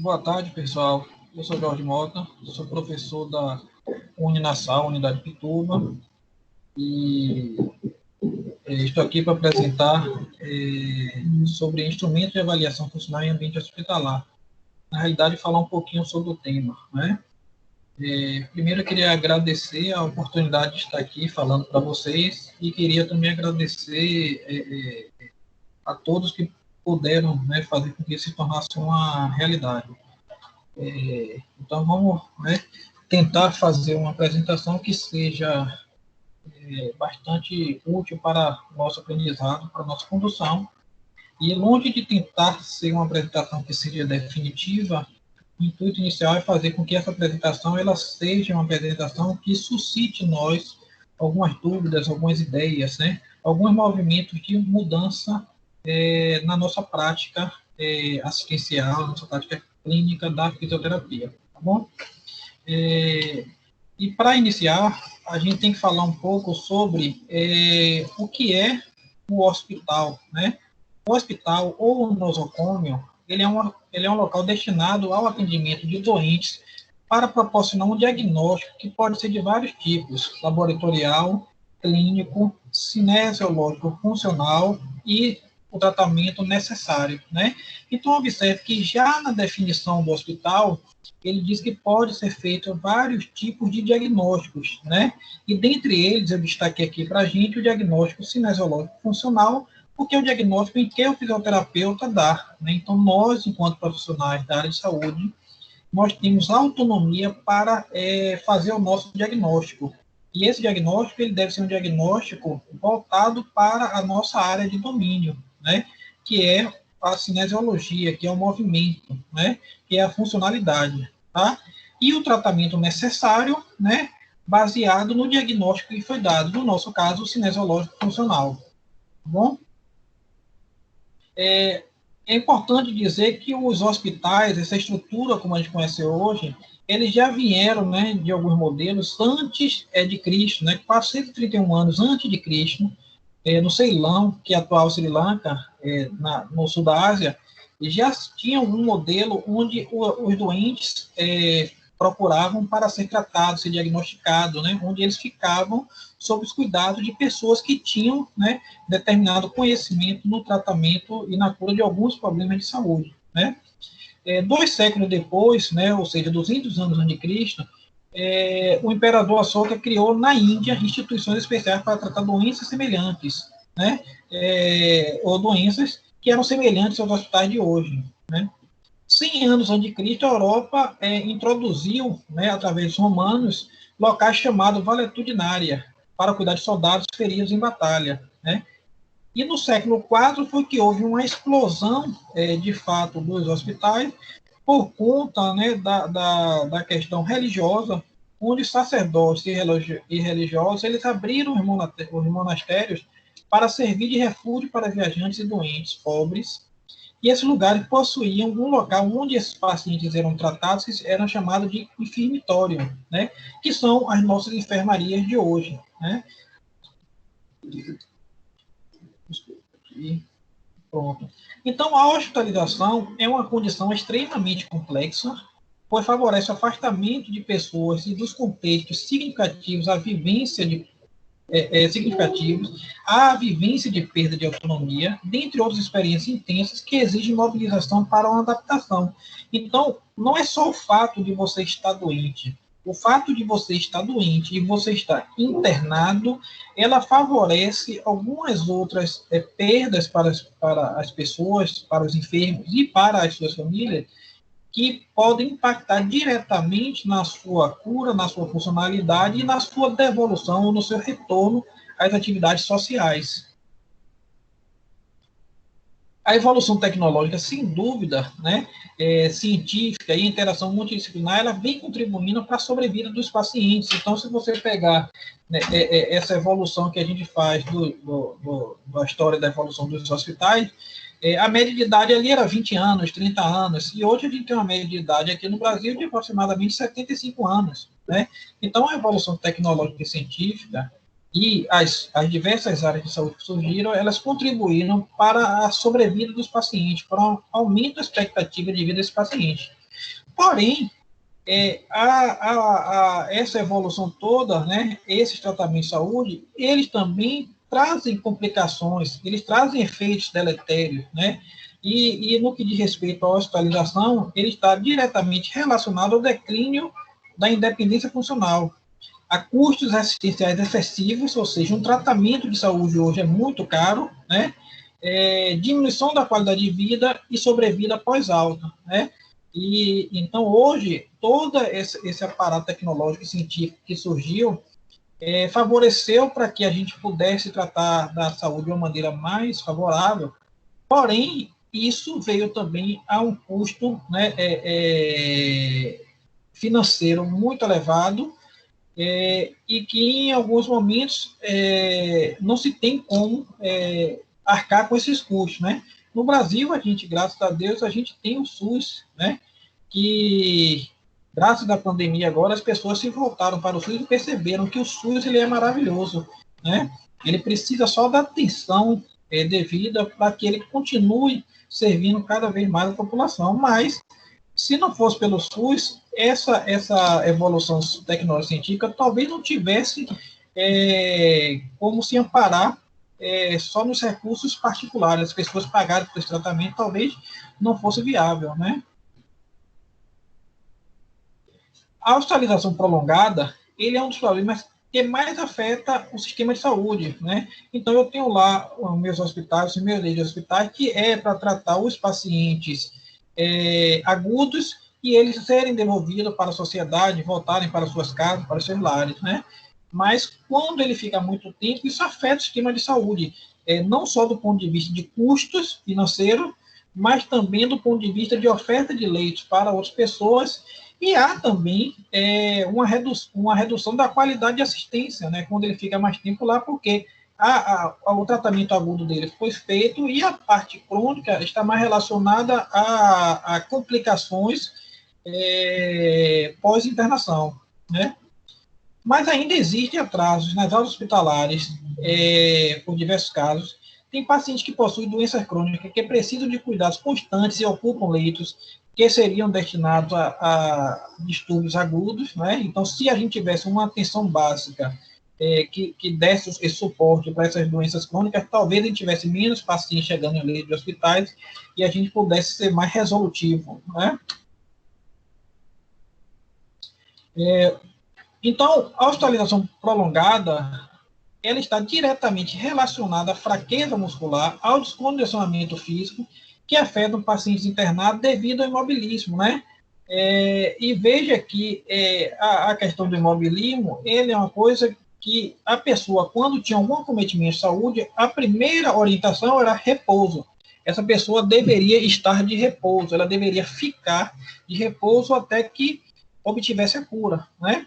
Boa tarde, pessoal. Eu sou Jorge Mota, sou professor da Uninassal, Unidade Pituba, e estou aqui para apresentar sobre instrumentos de avaliação funcional em ambiente hospitalar. Na realidade, falar um pouquinho sobre o tema, né? Primeiro, eu queria agradecer a oportunidade de estar aqui falando para vocês e queria também agradecer a todos que puderam, né, fazer com que isso se tornasse uma realidade. Então, vamos, né, tentar fazer uma apresentação que seja bastante útil para o nosso aprendizado, para a nossa condução. E longe de tentar ser uma apresentação que seja definitiva, o intuito inicial é fazer com que essa apresentação ela seja uma apresentação que suscite em nós algumas dúvidas, algumas ideias, né? Alguns movimentos de mudança na nossa prática assistencial, na nossa prática clínica da fisioterapia, tá bom? E para iniciar, a gente tem que falar um pouco sobre o que é o hospital, né? O hospital ou o nosocômio, ele é um local destinado ao atendimento de doentes para proporcionar um diagnóstico que pode ser de vários tipos, laboratorial, clínico, cinesiológico, funcional e o tratamento necessário, né? Então, observe que já na definição do hospital, ele diz que pode ser feito vários tipos de diagnósticos, né? E dentre eles, eu destaquei aqui para a gente o diagnóstico cinesiológico funcional, porque é o diagnóstico em que o fisioterapeuta dá, né? Então, nós, enquanto profissionais da área de saúde, nós temos autonomia para fazer o nosso diagnóstico. E esse diagnóstico ele deve ser um diagnóstico voltado para a nossa área de domínio, né? Que é a cinesiologia, que é o movimento, né? Que é a funcionalidade, tá? E o tratamento necessário, né? Baseado no diagnóstico que foi dado, no nosso caso, o cinesiológico funcional. Tá bom? É importante dizer que os hospitais, essa estrutura como a gente conhece hoje, eles já vieram, né, de alguns modelos antes de Cristo, né, 431 anos antes de Cristo, no Ceilão, que é a atual Sri Lanka, no sul da Ásia, já tinha um modelo onde os doentes procuravam para ser tratados, ser diagnosticados, né, onde eles ficavam sob os cuidados de pessoas que tinham, né, determinado conhecimento no tratamento e na cura de alguns problemas de saúde, né. 2 séculos depois, né, ou seja, 200 anos antes de Cristo, o imperador Ashoka criou na Índia instituições especiais para tratar doenças semelhantes, né, ou doenças que eram semelhantes aos hospitais de hoje, né. 100 anos antes de Cristo, a Europa introduziu, né, através dos romanos, locais chamados valetudinária, para cuidar de soldados feridos em batalha, né. E no século IV foi que houve uma explosão, de fato, dos hospitais, por conta, né, da questão religiosa, onde sacerdotes e religiosos eles abriram os monastérios para servir de refúgio para viajantes e doentes pobres, e esses lugares possuíam um local onde esses pacientes eram tratados, que eram chamados de infirmitório, né, que são as nossas enfermarias de hoje, né. Pronto. Então, a hospitalização é uma condição extremamente complexa, pois favorece o afastamento de pessoas e dos contextos significativos à vivência de significativos, à vivência de perda de autonomia, dentre outras experiências intensas que exigem mobilização para uma adaptação. Então, não é só o fato de você estar doente. O fato de você estar doente e você estar internado, ela favorece algumas outras perdas para as pessoas, para os enfermos e para as suas famílias, que podem impactar diretamente na sua cura, na sua funcionalidade e na sua devolução ou no seu retorno às atividades sociais. A evolução tecnológica, sem dúvida, né, científica e interação multidisciplinar, ela vem contribuindo para a sobrevida dos pacientes. Então, se você pegar, né, essa evolução que a gente faz da história da evolução dos hospitais, a média de idade ali era 20 anos, 30 anos, e hoje a gente tem uma média de idade aqui no Brasil de aproximadamente 75 anos, né? Então, a evolução tecnológica e científica e as diversas áreas de saúde que surgiram, elas contribuíram para a sobrevida dos pacientes, para um aumento da expectativa de vida desse paciente. Porém, essa evolução toda, né, esses tratamentos de saúde, eles também trazem complicações, eles trazem efeitos deletérios, né? E no que diz respeito à hospitalização, ele está diretamente relacionado ao declínio da independência funcional, a custos assistenciais excessivos, ou seja, um tratamento de saúde hoje é muito caro, né? Diminuição da qualidade de vida e sobrevida pós-alta, né? E então hoje todo esse aparato tecnológico e científico que surgiu favoreceu para que a gente pudesse tratar da saúde de uma maneira mais favorável. Porém, isso veio também a um custo, né, financeiro muito elevado, e que em alguns momentos não se tem como arcar com esses custos, né? No Brasil, a gente, graças a Deus, a gente tem o SUS, né? Que, graças à pandemia agora, as pessoas se voltaram para o SUS e perceberam que o SUS ele é maravilhoso, né? Ele precisa só da atenção devida para que ele continue servindo cada vez mais a população, mas se não fosse pelo SUS, essa evolução tecnológica científica talvez não tivesse como se amparar só nos recursos particulares, as pessoas pagarem por esse tratamento, talvez não fosse viável, né? A hospitalização prolongada, ele é um dos problemas que mais afeta o sistema de saúde, né? Então, eu tenho lá os meus hospitais, os meus leitos de hospitais, que é para tratar os pacientes agudos e eles serem devolvidos para a sociedade, voltarem para suas casas, para os seus lares, né? Mas, quando ele fica muito tempo, isso afeta o sistema de saúde, não só do ponto de vista de custos financeiros, mas também do ponto de vista de oferta de leitos para outras pessoas. E há também uma redução da qualidade de assistência, né, quando ele fica mais tempo lá, porque o tratamento agudo dele foi feito e a parte crônica está mais relacionada a complicações pós-internação, né? Mas ainda existem atrasos nas aulas hospitalares, por diversos casos. Tem pacientes que possuem doenças crônicas que precisam de cuidados constantes e ocupam leitos que seriam destinados a distúrbios agudos, né? Então, se a gente tivesse uma atenção básica que desse esse suporte para essas doenças crônicas, talvez a gente tivesse menos pacientes chegando em leitos de hospitais e a gente pudesse ser mais resolutivo, né? Então, a hospitalização prolongada, ela está diretamente relacionada à fraqueza muscular, ao descondicionamento físico, que afetam pacientes internados devido ao imobilismo, né? E veja que a questão do imobilismo, ele é uma coisa que a pessoa, quando tinha algum acometimento de saúde, a primeira orientação era repouso. Essa pessoa deveria estar de repouso, ela deveria ficar de repouso até que obtivesse a cura, né?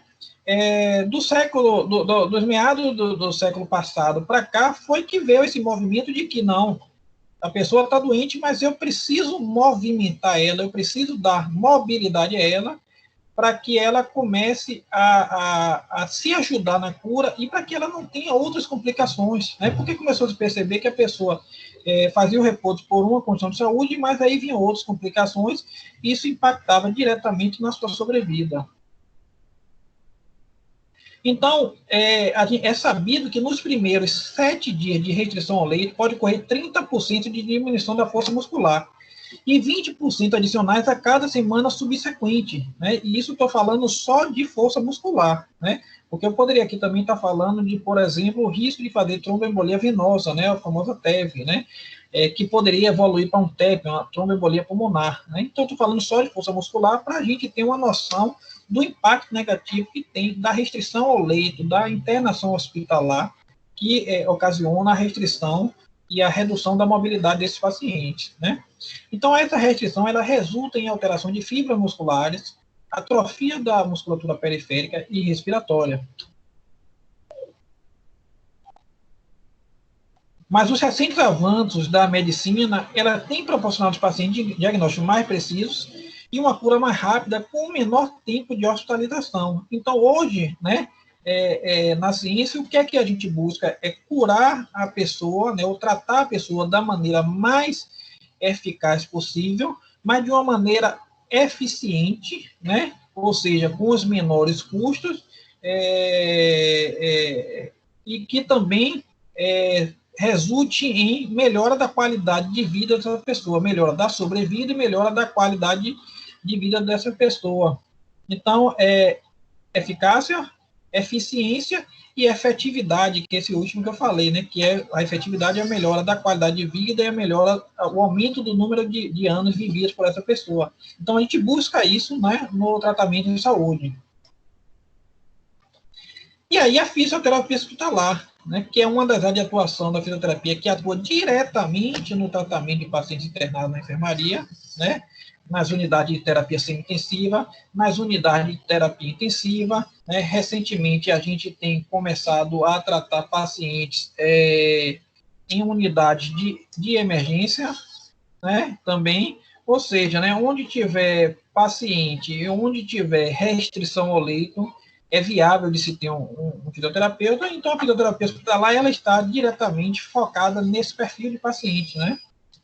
Dos meados do século passado para cá, foi que veio esse movimento de que não, a pessoa está doente, mas eu preciso movimentar ela, eu preciso dar mobilidade a ela, para que ela comece a se ajudar na cura e para que ela não tenha outras complicações, né? Porque começou a se perceber que a pessoa fazia o repouso por uma condição de saúde, mas aí vinham outras complicações, e isso impactava diretamente na sua sobrevida. Então, é sabido que nos primeiros 7 dias de restrição ao leito pode ocorrer 30% de diminuição da força muscular e 20% adicionais a cada semana subsequente, né? E isso estou falando só de força muscular, né? Porque eu poderia aqui também estar falando de, por exemplo, o risco de fazer tromboembolia venosa, né? A famosa TEV, né? Que poderia evoluir para um TEP, uma tromboembolia pulmonar, né? Então, estou falando só de força muscular para a gente ter uma noção do impacto negativo que tem da restrição ao leito, da internação hospitalar, que ocasiona a restrição e a redução da mobilidade desses pacientes, né? Então, essa restrição, ela resulta em alteração de fibras musculares, atrofia da musculatura periférica e respiratória. Mas os recentes avanços da medicina, ela tem proporcionado aos pacientes diagnósticos mais precisos e uma cura mais rápida com menor tempo de hospitalização. Então, hoje, né, na ciência, o que é que a gente busca? É curar a pessoa, né, ou tratar a pessoa da maneira mais eficaz possível, mas de uma maneira eficiente, né? Ou seja, com os menores custos, e que também resulte em melhora da qualidade de vida dessa pessoa, melhora da sobrevida e melhora da qualidade de vida dessa pessoa. Então, eficácia, eficiência e efetividade, que é esse último que eu falei, né? Que a efetividade é a melhora da qualidade de vida e a melhora, o aumento do número de anos vividos por essa pessoa. Então, a gente busca isso, né, no tratamento de saúde. E aí a fisioterapia hospitalar, né, que é uma das áreas de atuação da fisioterapia, que atua diretamente no tratamento de pacientes internados na enfermaria, né, nas unidades de terapia semi-intensiva, nas unidades de terapia intensiva. Né, recentemente, a gente tem começado a tratar pacientes em unidades de emergência, né, também, ou seja, né, onde tiver paciente e onde tiver restrição ao leito, é viável de se ter um fisioterapeuta. Então, a fisioterapia hospitalar, ela está diretamente focada nesse perfil de paciente, né,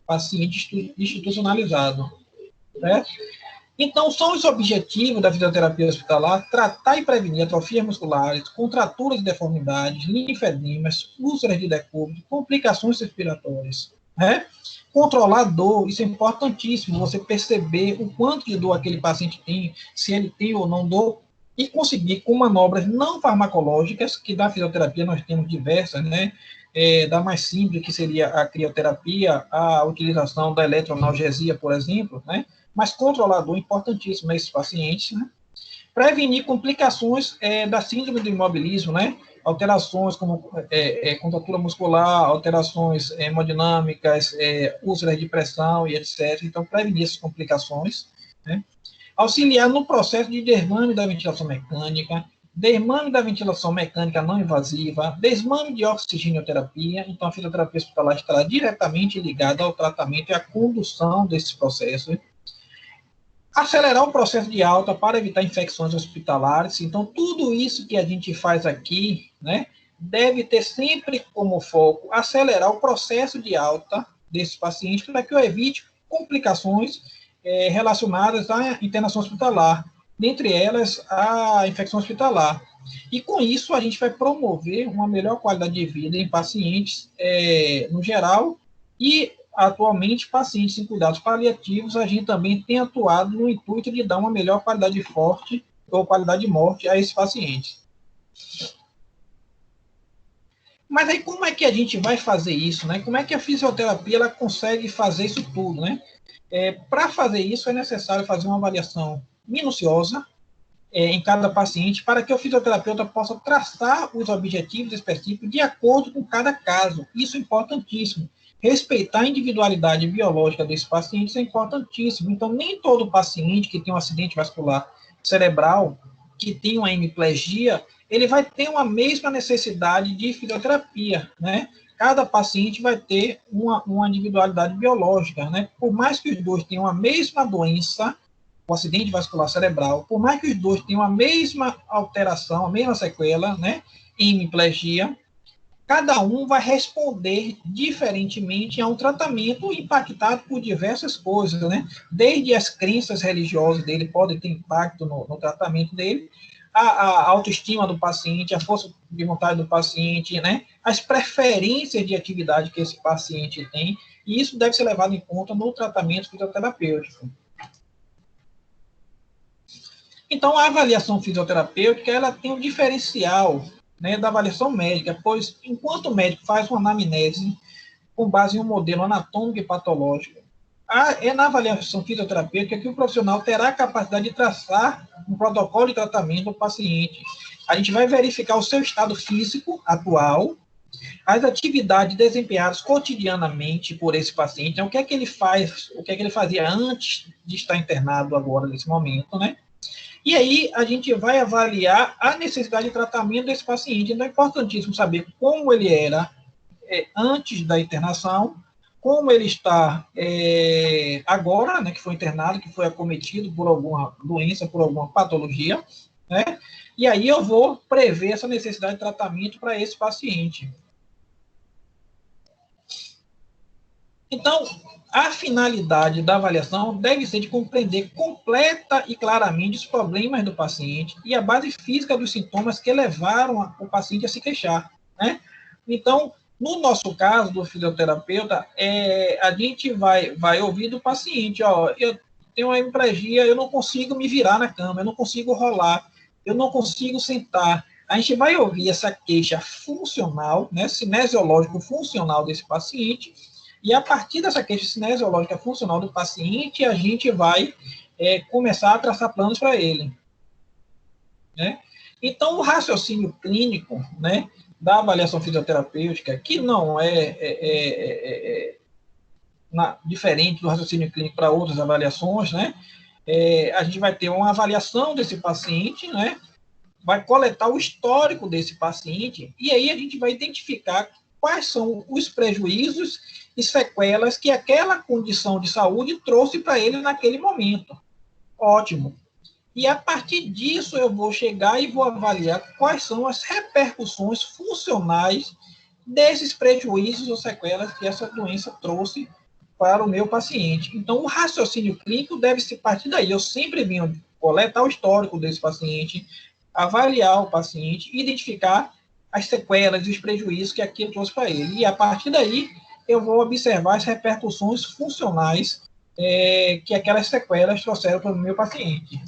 paciente institucionalizado, certo? Então, são os objetivos da fisioterapia hospitalar: tratar e prevenir atrofias musculares, contraturas e deformidades, linfedemas, úlceras de decúbito, complicações respiratórias, né? Controlar a dor, isso é importantíssimo, você perceber o quanto de dor aquele paciente tem, se ele tem ou não dor, e conseguir, com manobras não farmacológicas, que da fisioterapia nós temos diversas, né? Da mais simples, que seria a crioterapia, a utilização da eletroanalgesia, por exemplo, né? Mas controlador importantíssimo nesses pacientes, né? Prevenir complicações da síndrome do imobilismo, né? Alterações como contratura muscular, alterações hemodinâmicas, úlceras de pressão e etc. Então, prevenir essas complicações, né? Auxiliar no processo de desmame da ventilação mecânica, desmame da ventilação mecânica não invasiva, desmame de oxigenoterapia. Então, a fisioterapia hospitalar estará diretamente ligada ao tratamento e à condução desses processos. Acelerar o processo de alta para evitar infecções hospitalares. Então, tudo isso que a gente faz aqui, né, deve ter sempre como foco acelerar o processo de alta desses pacientes para que eu evite complicações relacionadas à internação hospitalar, dentre elas a infecção hospitalar. E com isso a gente vai promover uma melhor qualidade de vida em pacientes no geral, e atualmente pacientes em cuidados paliativos a gente também tem atuado no intuito de dar uma melhor qualidade de forte ou qualidade de morte a esses pacientes. Mas aí como é que a gente vai fazer isso, né? Como é que a fisioterapia ela consegue fazer isso tudo, né? Para fazer isso é necessário fazer uma avaliação minuciosa em cada paciente, para que o fisioterapeuta possa traçar os objetivos específicos de acordo com cada caso. Isso é importantíssimo. Respeitar a individualidade biológica desses pacientes é importantíssimo. Então, nem todo paciente que tem um acidente vascular cerebral, que tem uma hemiplegia, ele vai ter uma mesma necessidade de fisioterapia, né? Cada paciente vai ter uma individualidade biológica, né? Por mais que os dois tenham a mesma doença, o acidente vascular cerebral, por mais que os dois tenham a mesma alteração, a mesma sequela, né? Hemiplegia, cada um vai responder diferentemente a um tratamento impactado por diversas coisas, né? Desde as crenças religiosas dele podem ter impacto no tratamento dele, a autoestima do paciente, a força de vontade do paciente, né? As preferências de atividade que esse paciente tem, e isso deve ser levado em conta no tratamento fisioterapêutico. Então, a avaliação fisioterapêutica ela tem um diferencial, né, da avaliação médica, pois enquanto o médico faz uma anamnese com base em um modelo anatômico e patológico, é na avaliação fisioterapêutica que o profissional terá a capacidade de traçar um protocolo de tratamento do paciente. A gente vai verificar o seu estado físico atual, as atividades desempenhadas cotidianamente por esse paciente, o que é que ele faz, o que é que ele fazia antes de estar internado agora, nesse momento, né? E aí a gente vai avaliar a necessidade de tratamento desse paciente. Então é importantíssimo saber como ele era antes da internação, como ele está agora, né, que foi internado, que foi acometido por alguma doença, por alguma patologia, né? E aí eu vou prever essa necessidade de tratamento para esse paciente. Então, a finalidade da avaliação deve ser de compreender completa e claramente os problemas do paciente e a base física dos sintomas que levaram o paciente a se queixar, né? Então, no nosso caso, do fisioterapeuta, a gente vai ouvir do paciente, ó, eu tenho uma hemiplegia, eu não consigo me virar na cama, eu não consigo rolar, eu não consigo sentar. A gente vai ouvir essa queixa funcional, né, cinesiológico funcional desse paciente, e a partir dessa queixa cinesiológica funcional do paciente, a gente vai começar a traçar planos para ele, né? Então, o raciocínio clínico, né, da avaliação fisioterapêutica, que não diferente do raciocínio clínico para outras avaliações, né? A gente vai ter uma avaliação desse paciente, né? Vai coletar o histórico desse paciente e aí a gente vai identificar quais são os prejuízos e sequelas que aquela condição de saúde trouxe para ele naquele momento. Ótimo. E a partir disso eu vou chegar e vou avaliar quais são as repercussões funcionais desses prejuízos ou sequelas que essa doença trouxe para o meu paciente. Então, o raciocínio clínico deve se partir daí. Eu sempre venho coletar o histórico desse paciente, avaliar o paciente, identificar as sequelas e os prejuízos que aquilo trouxe para ele. E, a partir daí, eu vou observar as repercussões funcionais que aquelas sequelas trouxeram para o meu paciente.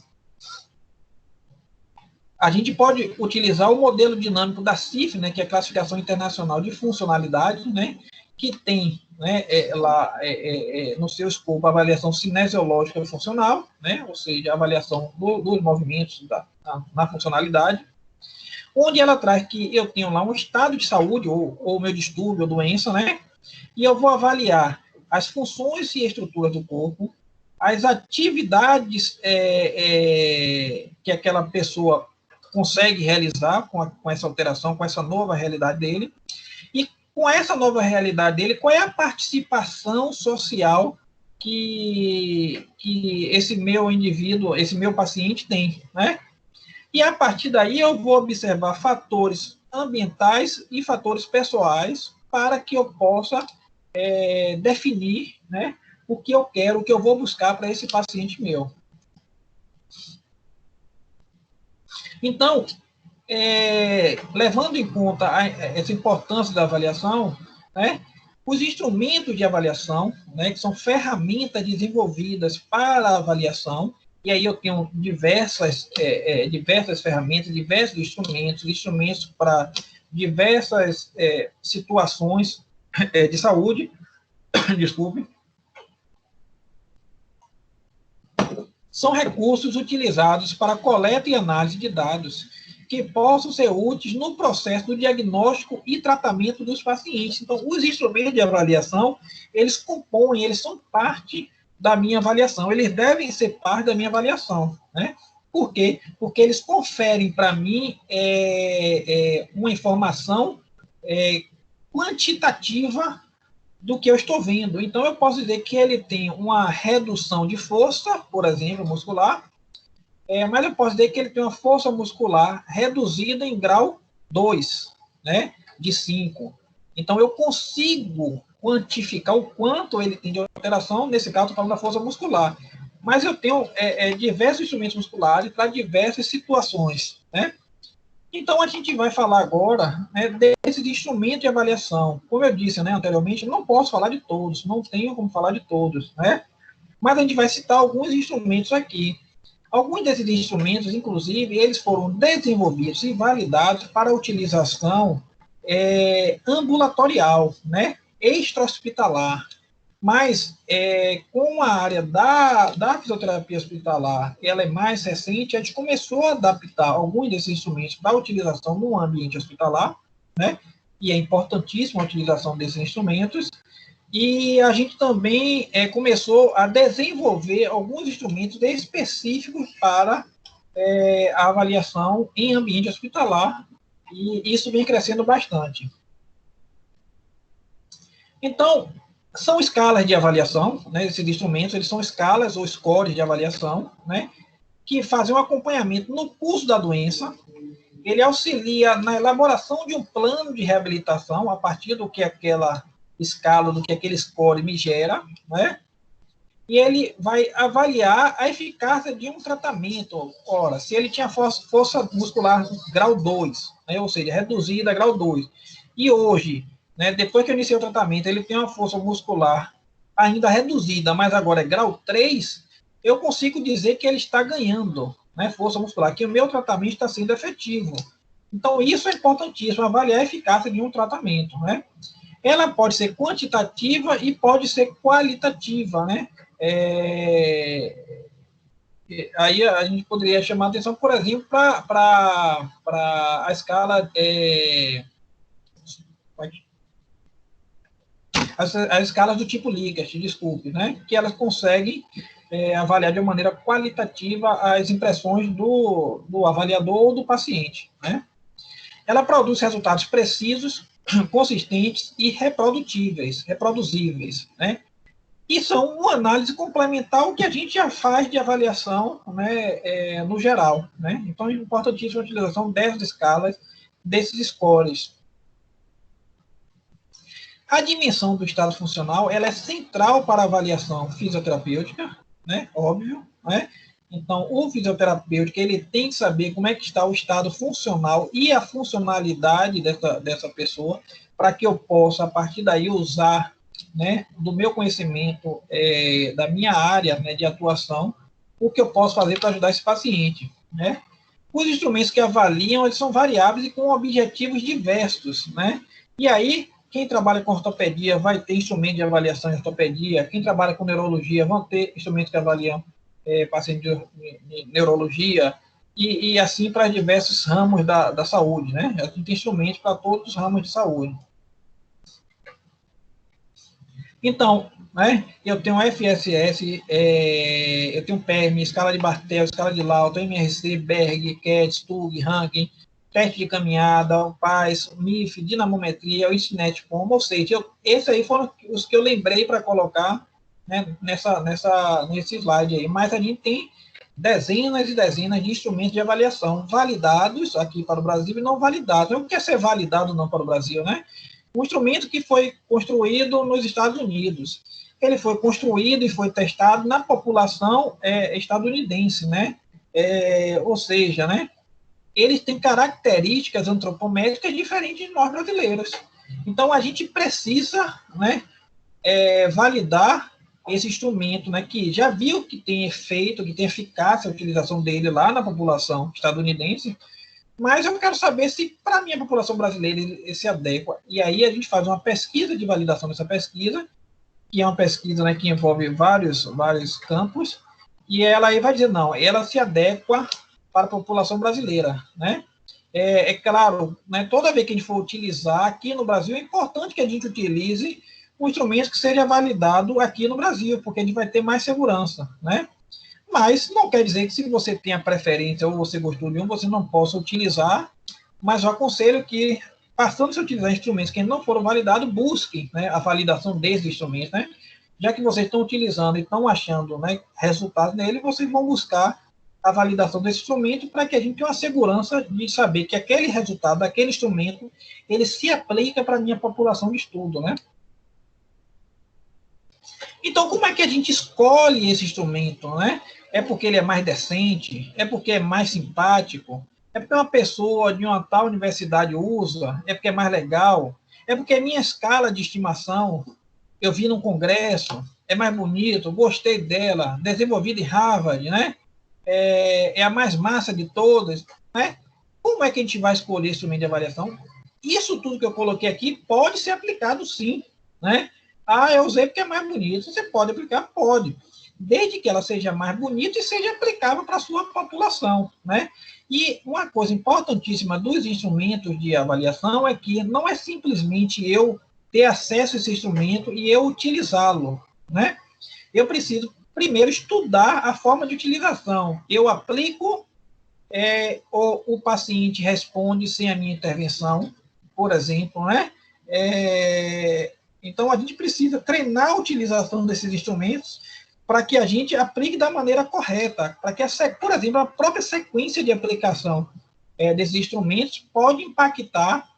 A gente pode utilizar o modelo dinâmico da CIF, né, que é a Classificação Internacional de Funcionalidade, né, que tem, né, no seu escopo a avaliação cinesiológica e funcional, né, ou seja, a avaliação dos movimentos na funcionalidade, onde ela traz que eu tenho lá um estado de saúde, ou meu distúrbio, ou doença, né, e eu vou avaliar as funções e estruturas do corpo, as atividades que aquela pessoa consegue realizar com essa alteração, com essa nova realidade dele, e com essa nova realidade dele, qual é a participação social que esse meu indivíduo, esse meu paciente tem, né? E a partir daí eu vou observar fatores ambientais e fatores pessoais para que eu possa definir, né, o que eu quero, o que eu vou buscar para esse paciente meu. Então, levando em conta essa importância da avaliação, né, os instrumentos de avaliação, né, que são ferramentas desenvolvidas para a avaliação, e aí eu tenho diversas ferramentas, diversos instrumentos para diversas situações de saúde, desculpe, são recursos utilizados para coleta e análise de dados que possam ser úteis no processo do diagnóstico e tratamento dos pacientes. Então, os instrumentos de avaliação, eles compõem, eles são parte da minha avaliação, eles devem ser parte da minha avaliação, né? Por quê? Porque eles conferem para mim uma informação quantitativa do que eu estou vendo. Então, eu posso dizer que ele tem uma redução de força, por exemplo, muscular, mas eu posso dizer que ele tem uma força muscular reduzida em grau 2, né, de 5. Então, eu consigo quantificar o quanto ele tem de alteração, nesse caso, estou falando da força muscular. Mas eu tenho diversos instrumentos musculares para diversas situações, né? Então, a gente vai falar agora, né, desses instrumentos de avaliação. Como eu disse, né, anteriormente, não posso falar de todos, não tenho como falar de todos, né? Mas a gente vai citar alguns instrumentos aqui. Alguns desses instrumentos, inclusive, eles foram desenvolvidos e validados para utilização ambulatorial, né, extra-hospitalar. Mas, com a área da fisioterapia hospitalar, ela é mais recente, a gente começou a adaptar alguns desses instrumentos para utilização no ambiente hospitalar, né? E é importantíssima a utilização desses instrumentos. E a gente também começou a desenvolver alguns instrumentos específicos para a avaliação em ambiente hospitalar, e isso vem crescendo bastante. Então, são escalas de avaliação, né? Esses instrumentos, eles são escalas ou scores de avaliação, né, que fazem um acompanhamento no curso da doença. Ele auxilia na elaboração de um plano de reabilitação a partir do que aquela escala do que aquele score me gera, né? E ele vai avaliar a eficácia de um tratamento. Ora, se ele tinha força muscular grau 2, né, ou seja, reduzida a grau 2, e hoje, né, depois que eu iniciei o tratamento, ele tem uma força muscular ainda reduzida, mas agora é grau 3, eu consigo dizer que ele está ganhando, né, força muscular, que o meu tratamento está sendo efetivo. Então, isso é importantíssimo, avaliar a eficácia de um tratamento, né? Ela pode ser quantitativa e pode ser qualitativa, né? Aí a gente poderia chamar a atenção, por exemplo, para a escala as escalas do tipo Likert, desculpe, né? Que elas conseguem avaliar de uma maneira qualitativa as impressões do avaliador ou do paciente, né? Ela produz resultados precisos, consistentes e reproduzíveis, né? E são uma análise complementar ao que a gente já faz de avaliação, né, no geral, né? Então, é importantíssima a utilização dessas escalas, desses scores. A dimensão do estado funcional, ela é central para a avaliação fisioterapêutica, né? Óbvio, né? Então, o fisioterapeuta, ele tem que saber como é que está o estado funcional e a funcionalidade dessa pessoa, para que eu possa, a partir daí, usar, né, do meu conhecimento, da minha área, né, de atuação, o que eu posso fazer para ajudar esse paciente, né? Os instrumentos que avaliam, eles são variáveis e com objetivos diversos, né? E aí, quem trabalha com ortopedia vai ter instrumento de avaliação de ortopedia, quem trabalha com neurologia vão ter instrumentos que avaliam paciente de neurologia, e assim para diversos ramos da saúde, né? A gente tem instrumentos para todos os ramos de saúde. Então, né, eu tenho FSS, eu tenho PERM, escala de Bartel, escala de Lauter, MRC, Berg, CAT, Stug, Rankin, teste de caminhada, o PAS, o MIF, dinamometria, o INSINET-POM, ou seja, esses aí foram os que eu lembrei para colocar, né, nesse slide aí, mas a gente tem dezenas e dezenas de instrumentos de avaliação validados aqui para o Brasil e não validados. O que é ser validado não para o Brasil, né? Um instrumento que foi construído nos Estados Unidos. Ele foi construído e foi testado na população estadunidense, né? Ou seja, né? Eles têm características antropométricas diferentes de nós brasileiros. Então, a gente precisa, né, validar esse instrumento, né, que já viu que tem efeito, que tem eficácia a utilização dele lá na população estadunidense, mas eu quero saber se para a minha população brasileira ele se adequa. E aí a gente faz uma pesquisa de validação dessa pesquisa, que é uma pesquisa, né, que envolve vários campos, e ela aí vai dizer, não, ela se adequa para a população brasileira, né? É claro, né, toda vez que a gente for utilizar aqui no Brasil, é importante que a gente utilize um instrumento que seja validado aqui no Brasil, porque a gente vai ter mais segurança, né? Mas não quer dizer que se você tem a preferência ou você gostou de um, você não possa utilizar, mas eu aconselho que, passando a se utilizar instrumentos que não foram validados, busque, né, a validação desses instrumentos, né? Já que vocês estão utilizando e estão achando, né, resultados nele, vocês vão buscar a validação desse instrumento para que a gente tenha uma segurança de saber que aquele resultado, aquele instrumento, ele se aplica para a minha população de estudo, né? Então, como é que a gente escolhe esse instrumento, né? É porque ele é mais decente? É porque é mais simpático? É porque uma pessoa de uma tal universidade usa? É porque é mais legal? É porque a minha escala de estimação, eu vi num congresso, é mais bonito, gostei dela, desenvolvida em Harvard, né? É a mais massa de todas, né? Como é que a gente vai escolher instrumento de avaliação? Isso tudo que eu coloquei aqui pode ser aplicado sim, né? Ah, eu usei porque é mais bonito. Você pode aplicar? Pode. Desde que ela seja mais bonita e seja aplicável para a sua população, né? E uma coisa importantíssima dos instrumentos de avaliação é que não é simplesmente eu ter acesso a esse instrumento e eu utilizá-lo, né? Eu preciso primeiro estudar a forma de utilização. Eu aplico, o paciente responde sem a minha intervenção, por exemplo, né? Então, a gente precisa treinar a utilização desses instrumentos para que a gente aplique da maneira correta, para que, por exemplo, a própria sequência de aplicação desses instrumentos pode impactar,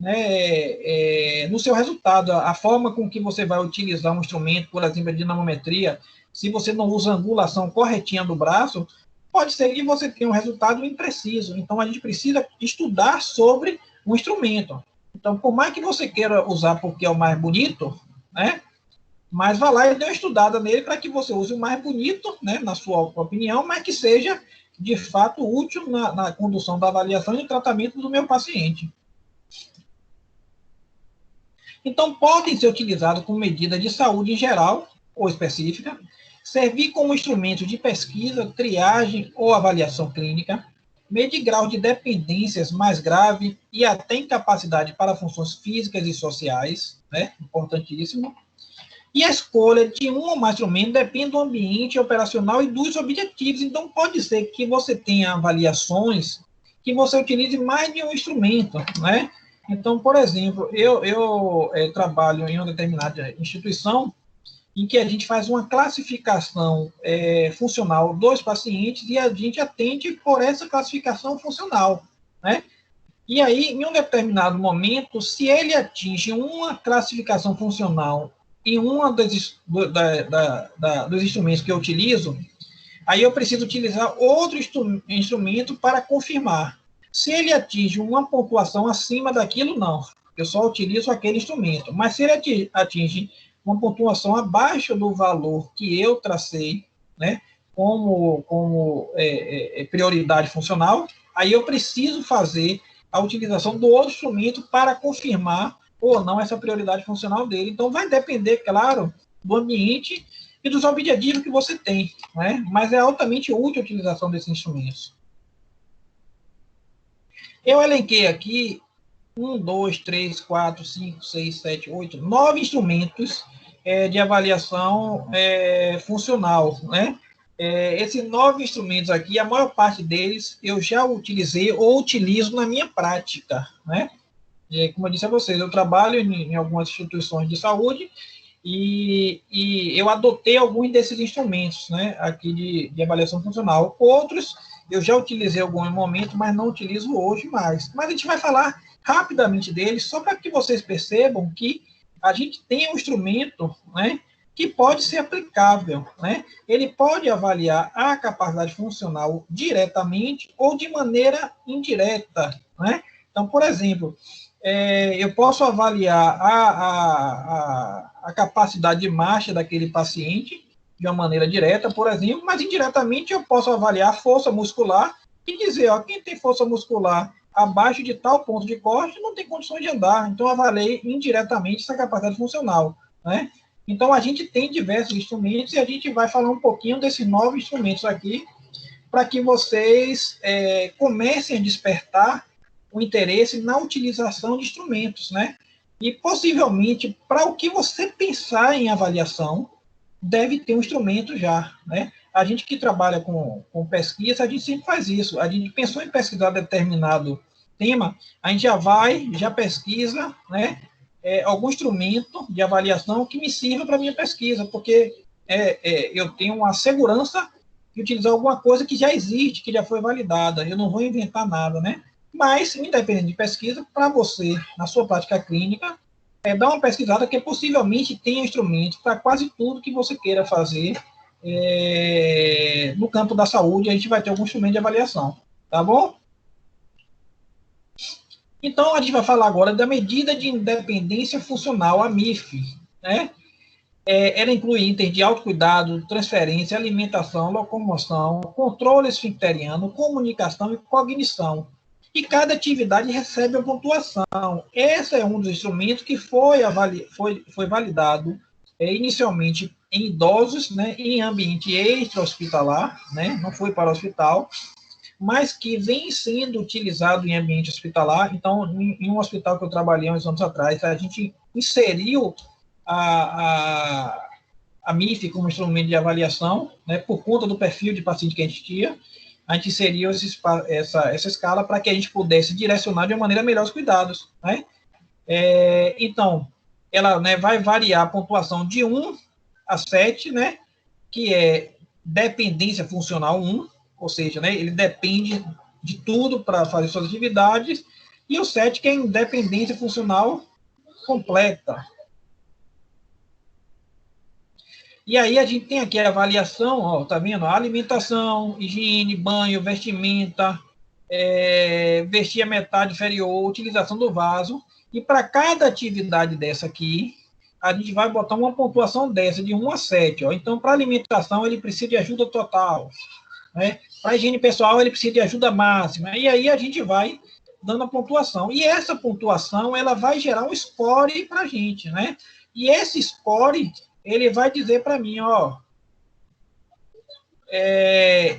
né, no seu resultado. A forma com que você vai utilizar um instrumento, por exemplo, a dinamometria, se você não usa a angulação corretinha do braço, pode ser que você tenha um resultado impreciso. Então, a gente precisa estudar sobre o instrumento. Então, por mais que você queira usar porque é o mais bonito, né, mas vá lá e dê uma estudada nele para que você use o mais bonito, né, na sua opinião, mas que seja, de fato, útil na condução da avaliação e tratamento do meu paciente. Então, podem ser utilizados como medida de saúde em geral ou específica, servir como instrumento de pesquisa, triagem ou avaliação clínica, medir grau de dependências mais grave e até incapacidade para funções físicas e sociais, né? Importantíssimo. E a escolha de um ou mais instrumentos depende do ambiente operacional e dos objetivos. Então, pode ser que você tenha avaliações que você utilize mais de um instrumento, né? Então, por exemplo, eu trabalho em uma determinada instituição em que a gente faz uma classificação funcional dos pacientes e a gente atende por essa classificação funcional, né? E aí, em um determinado momento, se ele atinge uma classificação funcional em dos instrumentos que eu utilizo, aí eu preciso utilizar outro instrumento para confirmar. Se ele atinge uma pontuação acima daquilo, não. Eu só utilizo aquele instrumento. Mas se ele atinge uma pontuação abaixo do valor que eu tracei, né, como prioridade funcional, aí eu preciso fazer a utilização do outro instrumento para confirmar ou não essa prioridade funcional dele. Então, vai depender, claro, do ambiente e dos objetivos que você tem, né? Mas é altamente útil a utilização desses instrumentos. Eu elenquei aqui 1, 2, 3, 4, 5, 6, 7, 8, 9 instrumentos de avaliação funcional, né? Esses 9 instrumentos aqui, a maior parte deles eu já utilizei ou utilizo na minha prática, né? Como eu disse a vocês, eu trabalho em algumas instituições de saúde e eu adotei alguns desses instrumentos, né, aqui de avaliação funcional. Outros eu já utilizei em algum momento, mas não utilizo hoje mais. Mas a gente vai falar rapidamente deles, só para que vocês percebam que a gente tem um instrumento, né, que pode ser aplicável, né? Ele pode avaliar a capacidade funcional diretamente ou de maneira indireta, né? Então, por exemplo, eu posso avaliar a capacidade de marcha daquele paciente de uma maneira direta, por exemplo, mas indiretamente eu posso avaliar a força muscular e dizer, ó, quem tem força muscular abaixo de tal ponto de corte não tem condições de andar. Então, eu avaliei indiretamente essa capacidade funcional, né? Então, a gente tem diversos instrumentos e a gente vai falar um pouquinho desses 9 instrumentos aqui para que vocês comecem a despertar o interesse na utilização de instrumentos, né? E, possivelmente, para o que você pensar em avaliação, deve ter um instrumento já, né? A gente que trabalha com pesquisa, a gente sempre faz isso. A gente pensou em pesquisar determinado tema, a gente já pesquisa, né? Algum instrumento de avaliação que me sirva para a minha pesquisa, porque eu tenho uma segurança de utilizar alguma coisa que já existe, que já foi validada. Eu não vou inventar nada, né? Mas, independente de pesquisa, para você, na sua prática clínica, dá uma pesquisada que possivelmente tenha instrumentos para quase tudo que você queira fazer no campo da saúde. A gente vai ter algum instrumento de avaliação, tá bom? Então, a gente vai falar agora da medida de independência funcional, a MIF, né? Ela inclui itens de autocuidado, transferência, alimentação, locomoção, controle esfincteriano, comunicação e cognição. E cada atividade recebe a pontuação. Esse é um dos instrumentos que foi validado inicialmente em idosos, né, em ambiente extra-hospitalar, né, não foi para o hospital, mas que vem sendo utilizado em ambiente hospitalar. Então, em um hospital que eu trabalhei uns anos atrás, a gente inseriu a MIF como instrumento de avaliação, né, por conta do perfil de paciente que a gente tinha. A gente inseriu essa escala para que a gente pudesse direcionar de uma maneira melhor os cuidados, né? Então, ela, né, vai variar a pontuação de 1 a 7, né, que é dependência funcional 1, ou seja, né, ele depende de tudo para fazer suas atividades, E o 7, que é independência funcional completa. E aí a gente tem aqui a avaliação, ó, tá vendo? Alimentação, higiene, banho, vestimenta, vestir a metade inferior, utilização do vaso. E para cada atividade dessa aqui, a gente vai botar uma pontuação dessa, de 1 a 7. Ó. Então, para alimentação, ele precisa de ajuda total. Né? Para higiene pessoal, ele precisa de ajuda máxima. E aí a gente vai dando a pontuação. E essa pontuação, ela vai gerar um score para a gente, né? E esse score, ele vai dizer para mim, ó,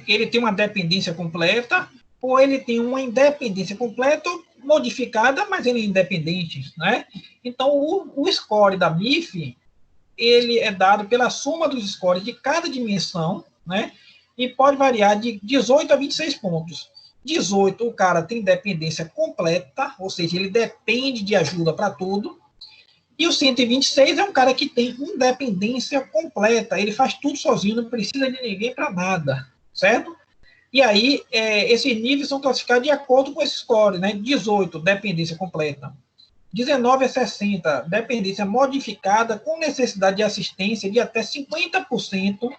ele tem uma dependência completa, ou ele tem uma independência completa modificada, mas ele é independente, né? Então, o score da MIF, ele é dado pela soma dos scores de cada dimensão, né? E pode variar de 18 a 26 pontos. 18, o cara tem dependência completa, ou seja, ele depende de ajuda para tudo. E o 126 é um cara que tem independência completa, ele faz tudo sozinho, não precisa de ninguém para nada, certo? E aí, esses níveis são classificados de acordo com esse score, né? 18, dependência completa. 19 a 60, dependência modificada com necessidade de assistência de até 50%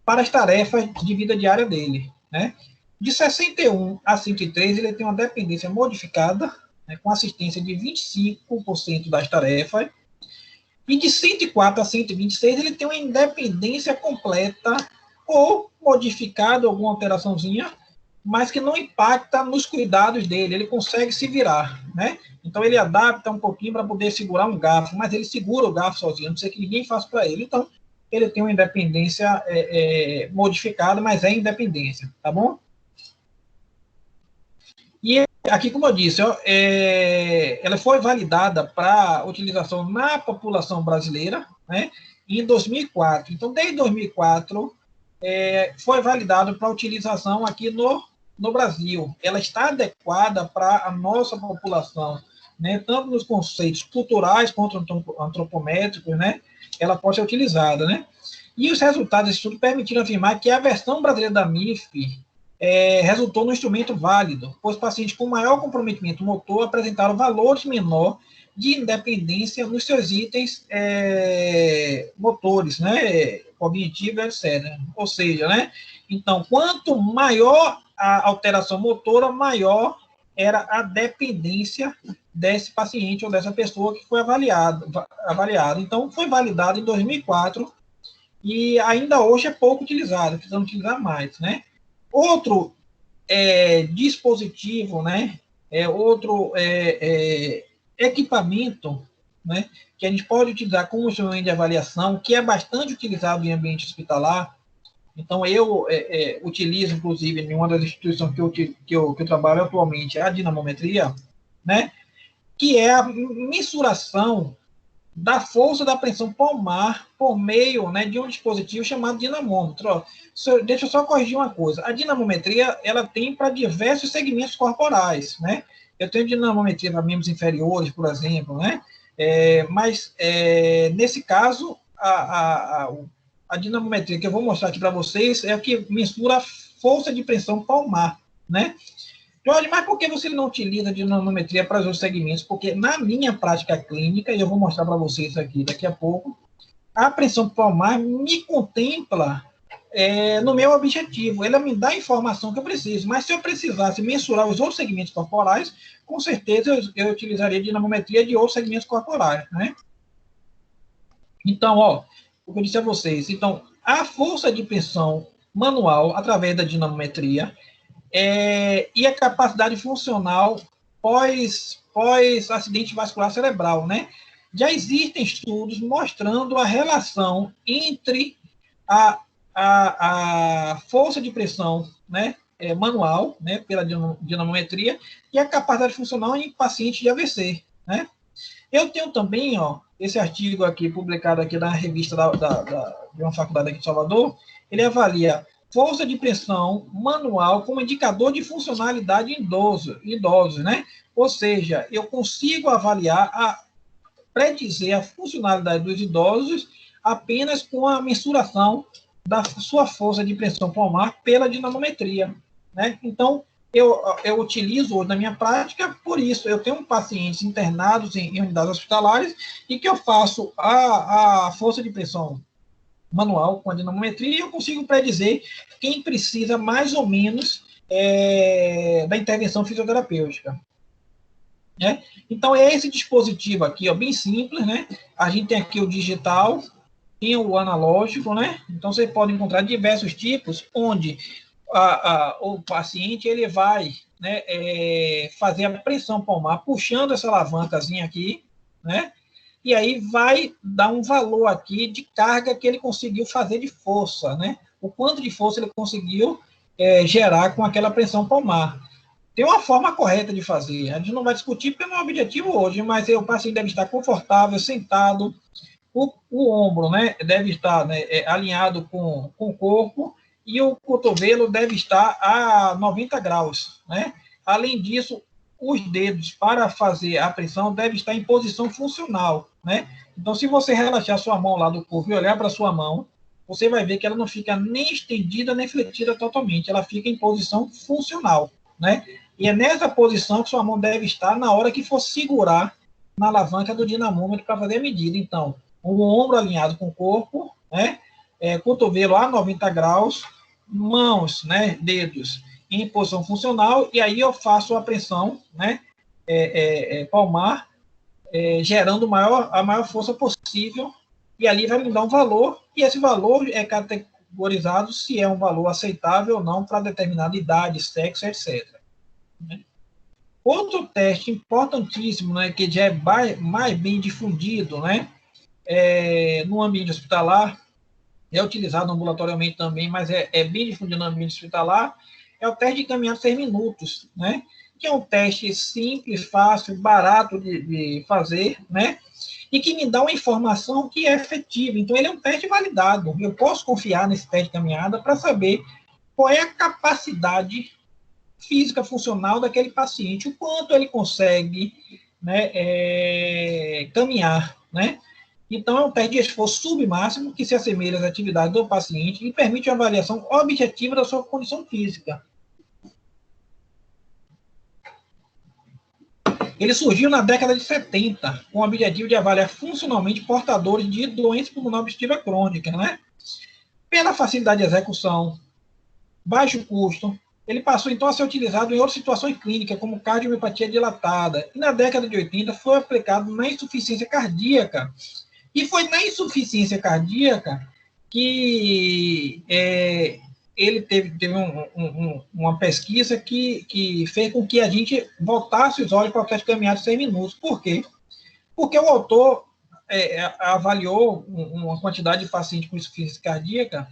para as tarefas de vida diária dele, né? De 61 a 103, ele tem uma dependência modificada, né, com assistência de 25% das tarefas. E de 104 a 126, ele tem uma independência completa ou modificada, alguma alteraçãozinha, mas que não impacta nos cuidados dele, ele consegue se virar, né? Então, ele adapta um pouquinho para poder segurar um garfo, mas ele segura o garfo sozinho, não sei que ninguém faça para ele. Então, ele tem uma independência modificada, mas é independência, tá bom? E aqui, como eu disse, ó, ela foi validada para utilização na população brasileira, né, em 2004. Então, desde 2004, foi validado para utilização aqui no Brasil. Ela está adequada para a nossa população, né, tanto nos conceitos culturais quanto antropométricos, né, ela pode ser utilizada, né? E os resultados desse estudo permitiram afirmar que a versão brasileira da MIF resultou no instrumento válido, pois pacientes com maior comprometimento motor apresentaram valores menor de independência nos seus itens motores, né, cognitivo, etc. Ou seja, né, então, quanto maior a alteração motora, maior era a dependência desse paciente ou dessa pessoa que foi avaliado. Então, foi validado em 2004 e ainda hoje é pouco utilizado, precisamos utilizar mais, né? Outro dispositivo, né? Outro equipamento, né? Que a gente pode utilizar como instrumento de avaliação, que é bastante utilizado em ambiente hospitalar. Então, eu utilizo, inclusive, em uma das instituições que eu trabalho atualmente, a dinamometria, né? Que é a mensuração da força da pressão palmar por meio, né, de um dispositivo chamado dinamômetro. Ó, deixa eu só corrigir uma coisa. A dinamometria, ela tem para diversos segmentos corporais, né? Eu tenho dinamometria para membros inferiores, por exemplo, né? Mas, nesse caso, a dinamometria que eu vou mostrar aqui para vocês é a que mensura a força de pressão palmar, né? Jorge, mas por que você não utiliza a dinamometria para os outros segmentos? Porque na minha prática clínica, e eu vou mostrar para vocês aqui daqui a pouco, a pressão palmar me contempla no meu objetivo. Ela me dá a informação que eu preciso. Mas se eu precisasse mensurar os outros segmentos corporais, com certeza eu utilizaria a dinamometria de outros segmentos corporais, né? Então, ó, o que eu disse a vocês. Então, a força de pressão manual, através da dinamometria, e a capacidade funcional pós-acidente vascular cerebral, né? Já existem estudos mostrando a relação entre a força de pressão, né, manual, né, pela dinamometria, e a capacidade funcional em pacientes de AVC, né? Eu tenho também, ó, esse artigo aqui, publicado aqui na revista de uma faculdade aqui de Salvador, ele avalia força de pressão manual como indicador de funcionalidade em idosos, né? Ou seja, eu consigo avaliar, predizer a funcionalidade dos idosos apenas com a mensuração da sua força de pressão palmar pela dinamometria, né? Então, eu utilizo hoje na minha prática, por isso, eu tenho pacientes internados em unidades hospitalares e que eu faço a força de pressão manual com a dinamometria e eu consigo predizer quem precisa mais ou menos da intervenção fisioterapêutica. Né? Então, é esse dispositivo aqui, ó, bem simples, né? A gente tem aqui o digital, tem o analógico, né? Então, você pode encontrar diversos tipos, onde o paciente ele vai, né, fazer a pressão palmar, puxando essa alavancazinha aqui, né? E aí vai dar um valor aqui de carga que ele conseguiu fazer de força, né? O quanto de força ele conseguiu gerar com aquela pressão palmar. Tem uma forma correta de fazer. A gente não vai discutir porque não é objetivo hoje, mas o paciente deve estar confortável, sentado, o ombro, né, deve estar, né, alinhado com o corpo e o cotovelo deve estar a 90 graus, né? Além disso, os dedos para fazer a pressão devem estar em posição funcional, né? Então, se você relaxar sua mão lá do corpo e olhar para sua mão, você vai ver que ela não fica nem estendida nem fletida totalmente, ela fica em posição funcional, né? E é nessa posição que sua mão deve estar na hora que for segurar na alavanca do dinamômetro para fazer a medida. Então, o ombro alinhado com o corpo, né? Cotovelo a 90 graus, mãos, né? Dedos em posição funcional, e aí eu faço a pressão, né? Palmar, gerando a maior força possível, e ali vai me dar um valor, e esse valor é categorizado se é um valor aceitável ou não para determinada idade, sexo, etc. Outro teste importantíssimo, né, que já é mais bem difundido, né, no ambiente hospitalar, é utilizado ambulatorialmente também, mas é bem difundido no ambiente hospitalar, é o teste de caminhada 6 minutos, né, que é um teste simples, fácil, barato de fazer, né, e que me dá uma informação que é efetiva. Então, ele é um teste validado. Eu posso confiar nesse teste de caminhada para saber qual é a capacidade física funcional daquele paciente, o quanto ele consegue, né, caminhar, né? Então, é um teste de esforço submáximo que se assemelha às atividades do paciente e permite uma avaliação objetiva da sua condição física. Ele surgiu na década de 70, com o objetivo de avaliar funcionalmente portadores de doença pulmonar obstrutiva crônica, né? Pela facilidade de execução, baixo custo, ele passou então a ser utilizado em outras situações clínicas, como cardiomiopatia dilatada, e na década de 80 foi aplicado na insuficiência cardíaca. E foi na insuficiência cardíaca que ele teve uma pesquisa que fez com que a gente voltasse os olhos para o teste de caminhada de 6 minutos. Por quê? Porque o autor avaliou uma quantidade de pacientes com insuficiência cardíaca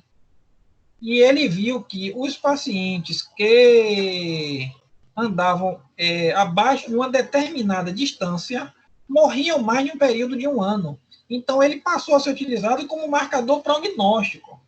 e ele viu que os pacientes que andavam abaixo de uma determinada distância morriam mais de um período de 1 ano. Então, ele passou a ser utilizado como marcador prognóstico.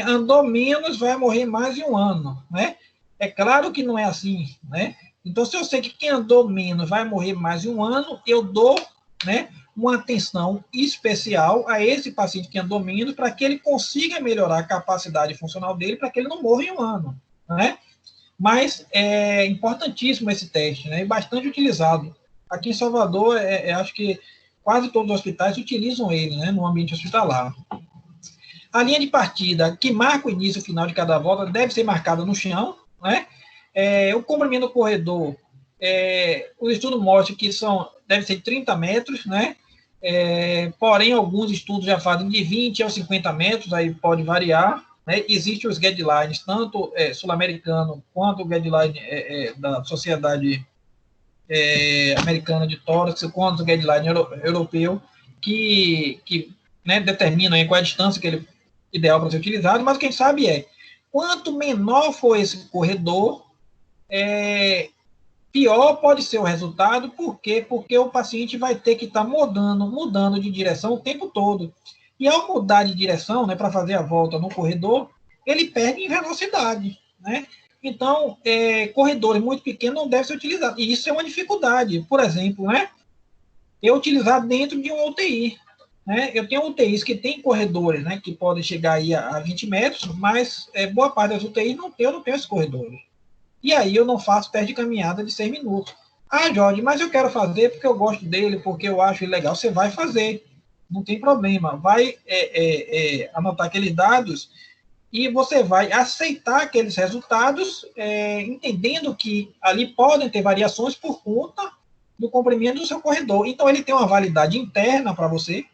Andou menos, vai morrer mais de 1 ano. Né? É claro que não é assim. Né? Então, se eu sei que quem andou menos vai morrer mais de 1 ano, eu dou, né, uma atenção especial a esse paciente que andou menos para que ele consiga melhorar a capacidade funcional dele para que ele não morra em 1 ano. Né? Mas é importantíssimo esse teste, né? E bastante utilizado. Aqui em Salvador, acho que quase todos os hospitais utilizam ele, né, no ambiente hospitalar. A linha de partida que marca o início e o final de cada volta deve ser marcada no chão, né? O comprimento do corredor, os estudos mostram que deve ser 30 metros, né? Porém, alguns estudos já fazem de 20 a 50 metros, aí pode variar. Né? Existem os guidelines, tanto sul-americano quanto o guideline da Sociedade Americana de Tórax, quanto o guideline europeu, que né, determinam qual é a distância que ele ideal para ser utilizado, mas o que a gente sabe quanto menor for esse corredor, pior pode ser o resultado. Por quê? Porque o paciente vai ter que estar mudando de direção o tempo todo. E ao mudar de direção, né, para fazer a volta no corredor, ele perde em velocidade, né? Então, corredores muito pequenos não devem ser utilizados. E isso é uma dificuldade. Por exemplo, né, eu utilizar dentro de um UTI. Né? Eu tenho UTIs que tem corredores, né, que podem chegar aí a 20 metros, mas boa parte das UTIs não tem esses corredores. E aí eu não faço teste de caminhada de 6 minutos. Ah, Jorge, mas eu quero fazer porque eu gosto dele, porque eu acho ele legal. Você vai fazer, não tem problema. Vai anotar aqueles dados e você vai aceitar aqueles resultados, entendendo que ali podem ter variações por conta do comprimento do seu corredor. Então, ele tem uma validade interna para você,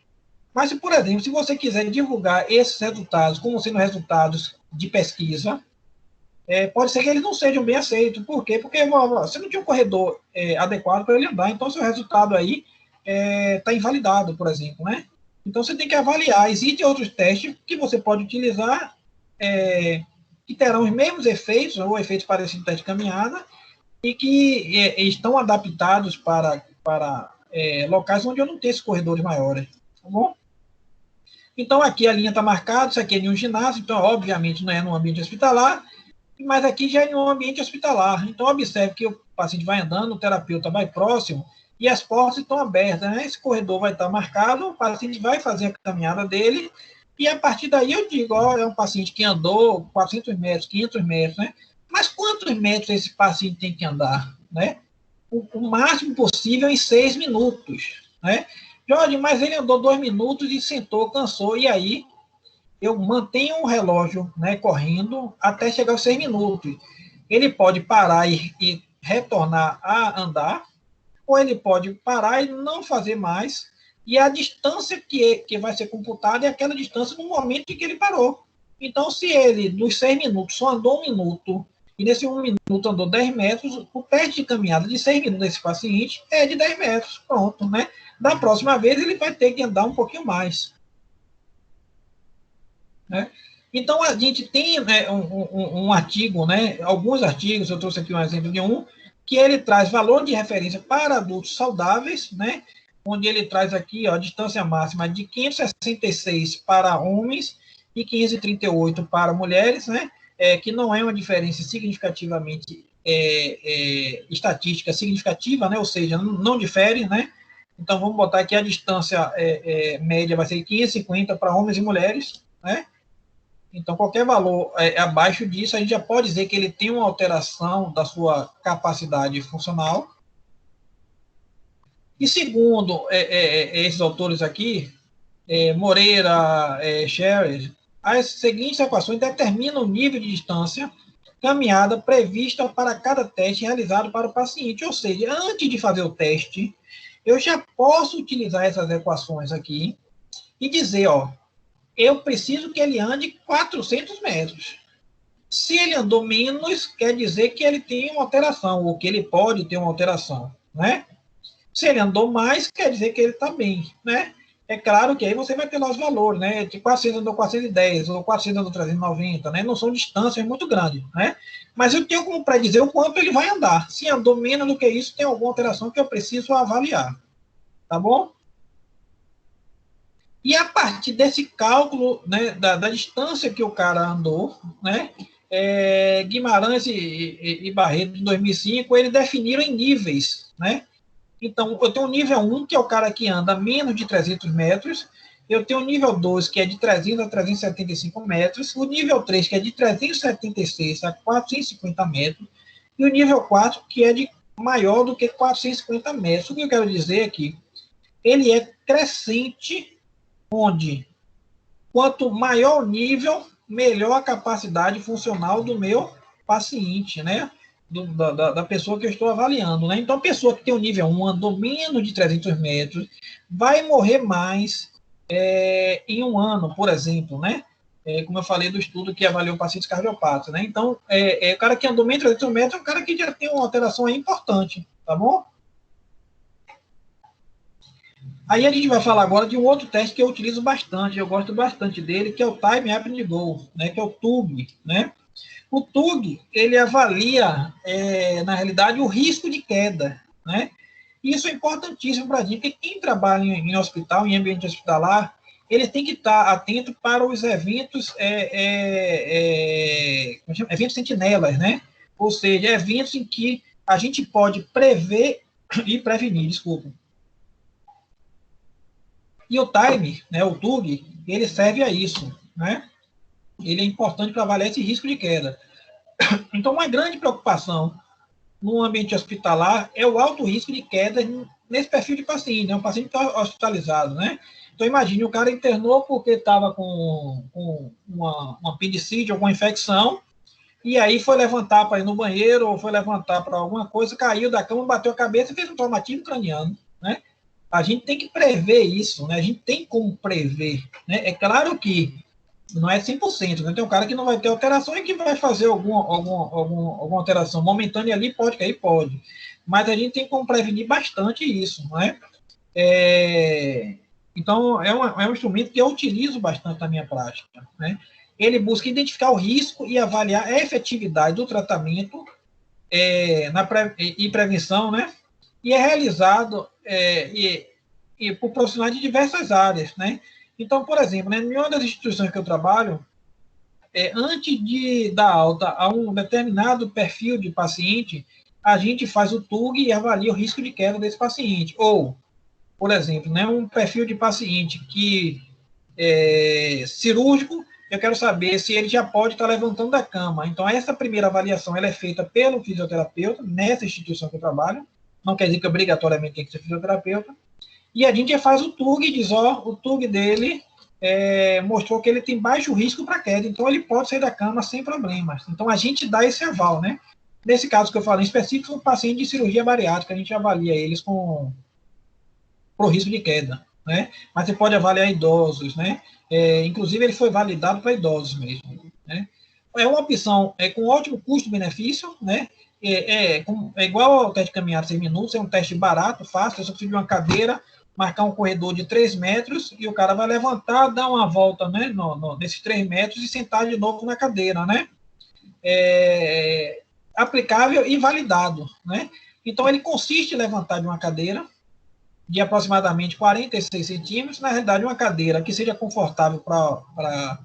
mas, por exemplo, se você quiser divulgar esses resultados como sendo resultados de pesquisa, pode ser que eles não sejam bem aceitos. Por quê? Porque você não tinha um corredor adequado para ele andar, então seu resultado aí está invalidado, por exemplo, né? Então você tem que avaliar. Existem outros testes que você pode utilizar que terão os mesmos efeitos, ou efeitos parecidos com teste de caminhada, e que estão adaptados para locais onde eu não tenho esses corredores maiores, tá bom? Então, aqui a linha está marcada, isso aqui é em um ginásio, então, obviamente, não é num ambiente hospitalar, mas aqui já é em um ambiente hospitalar. Então, observe que o paciente vai andando, o terapeuta vai próximo, e as portas estão abertas, né? Esse corredor vai estar marcado, o paciente vai fazer a caminhada dele, e a partir daí eu digo, ó, é um paciente que andou 400 metros, 500 metros, né? Mas quantos metros esse paciente tem que andar, né? O máximo possível em 6 minutos, né? Jorge, mas ele andou 2 minutos e sentou, cansou, e aí eu mantenho o relógio, né, correndo até chegar aos 6 minutos. Ele pode parar e retornar a andar, ou ele pode parar e não fazer mais, e a distância que vai ser computada é aquela distância no momento em que ele parou. Então, se ele, dos 6 minutos, só andou 1 minuto, e nesse 1 minuto andou 10 metros, o teste de caminhada de 6 minutos desse paciente é de 10 metros. Pronto, né? Da próxima vez, ele vai ter que andar um pouquinho mais. Né? Então, a gente tem, né, um artigo, né, alguns artigos, eu trouxe aqui um exemplo de um, que ele traz valor de referência para adultos saudáveis, né, onde ele traz aqui ó, a distância máxima de 566 para homens e 538 para mulheres, né, que não é uma diferença significativamente estatística significativa, né, ou seja, não difere, né. Então, vamos botar aqui a distância média vai ser 550 para homens e mulheres, né. Então, qualquer valor abaixo disso, a gente já pode dizer que ele tem uma alteração da sua capacidade funcional. E segundo esses autores aqui, Moreira, Scherer, as seguintes equações determinam o nível de distância caminhada prevista para cada teste realizado para o paciente. Ou seja, antes de fazer o teste, eu já posso utilizar essas equações aqui e dizer, ó, eu preciso que ele ande 400 metros. Se ele andou menos, quer dizer que ele tem uma alteração, ou que ele pode ter uma alteração, né? Se ele andou mais, quer dizer que ele está bem, né? É claro que aí você vai ter lá os valores, né? De 400 andou 410, ou 400 andou 390, né? Não são distâncias muito grandes, né? Mas eu tenho como predizer o quanto ele vai andar. Se andou menos do que isso, tem alguma alteração que eu preciso avaliar, tá bom? E a partir desse cálculo, né, da distância que o cara andou, né, Guimarães e Barreto, em 2005, eles definiram em níveis. Né? Então, eu tenho o nível 1, que é o cara que anda menos de 300 metros, eu tenho o nível 2, que é de 300 a 375 metros, o nível 3, que é de 376 a 450 metros, e o nível 4, que é de maior do que 450 metros. O que eu quero dizer é que ele é crescente, onde quanto maior o nível, melhor a capacidade funcional do meu paciente, né? Da pessoa que eu estou avaliando, né? Então, a pessoa que tem o nível 1, andou menos de 300 metros, vai morrer mais em um ano, por exemplo, né? Como eu falei do estudo que avaliou pacientes cardiopatas, né? Então, o cara que andou menos de 300 metros é um cara que já tem uma alteração aí importante, tá bom? Aí a gente vai falar agora de um outro teste que eu utilizo bastante, eu gosto bastante dele, que é o Time Apnea Go, né, que é o TUG, né? O TUG, ele avalia, na realidade, o risco de queda, né? E isso é importantíssimo para a gente, porque quem trabalha em hospital, em ambiente hospitalar, ele tem que estar atento para os eventos, eventos sentinelas, né? Ou seja, eventos em que a gente pode prever e prevenir, desculpa. E o time, né, o TUG, ele serve a isso, né? Ele é importante para avaliar esse risco de queda. Então, uma grande preocupação no ambiente hospitalar é o alto risco de queda nesse perfil de paciente, né? Um paciente que está hospitalizado, né? Então, imagine, o cara internou porque estava com uma apendicite, alguma infecção, e aí foi levantar para ir no banheiro, ou foi levantar para alguma coisa, caiu da cama, bateu a cabeça e fez um traumatismo craniano, né? A gente tem que prever isso, né? A gente tem como prever, né? É claro que não é 100%, né? Tem um cara que não vai ter alteração e que vai fazer alguma alteração momentânea ali, pode cair, pode. Mas a gente tem como prevenir bastante isso, né? Então, é um instrumento que eu utilizo bastante na minha prática, né? Ele busca identificar o risco e avaliar a efetividade do tratamento e prevenção, né? E é realizado por profissionais de diversas áreas, né? Então, por exemplo, né, em uma das instituições que eu trabalho, antes de dar alta a um determinado perfil de paciente, a gente faz o TUG e avalia o risco de queda desse paciente. Ou, por exemplo, né, um perfil de paciente que é cirúrgico, eu quero saber se ele já pode estar levantando da cama. Então, essa primeira avaliação ela é feita pelo fisioterapeuta, nessa instituição que eu trabalho, não quer dizer que obrigatoriamente tem que ser fisioterapeuta, e a gente faz o TUG e diz, o TUG dele mostrou que ele tem baixo risco para queda, então ele pode sair da cama sem problemas. Então, a gente dá esse aval, né? Nesse caso que eu falei em específico, um paciente de cirurgia bariátrica, a gente avalia eles com risco de queda, né? Mas você pode avaliar idosos, né? Inclusive, ele foi validado para idosos mesmo, né? É uma opção com ótimo custo-benefício, né? É igual ao teste de caminhada de 6 minutos, é um teste barato, fácil, eu só preciso de uma cadeira, marcar um corredor de 3 metros e o cara vai levantar, dar uma volta, né, nesses 3 metros e sentar de novo na cadeira, né? Aplicável e validado, né? Então, ele consiste em levantar de uma cadeira de aproximadamente 46 centímetros, na realidade, uma cadeira que seja confortável para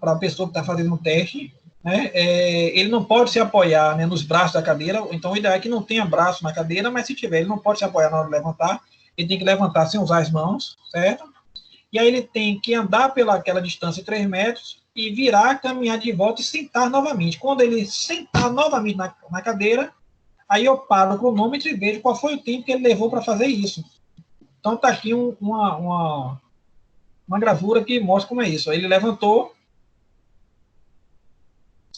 a pessoa que está fazendo o teste, né? Ele não pode se apoiar, né, nos braços da cadeira, então o ideal é que não tenha braço na cadeira, mas se tiver, ele não pode se apoiar na hora de levantar, ele tem que levantar sem usar as mãos, certo? E aí ele tem que andar pelaquela distância de 3 metros e virar, caminhar de volta e sentar novamente. Quando ele sentar novamente na cadeira, aí eu paro o cronômetro e vejo qual foi o tempo que ele levou para fazer isso. Então está aqui uma gravura que mostra como é isso. Ele levantou,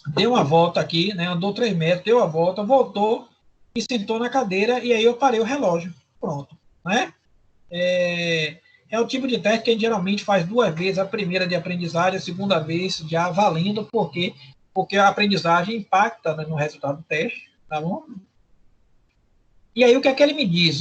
deu uma volta aqui, né, andou 3 metros, deu a volta, voltou e sentou na cadeira, e aí eu parei o relógio. Pronto. Né? É o tipo de teste que a gente geralmente faz 2 vezes, a primeira de aprendizagem, a segunda vez já valendo, porque a aprendizagem impacta, né, no resultado do teste. Tá bom? E aí o que é que ele me diz?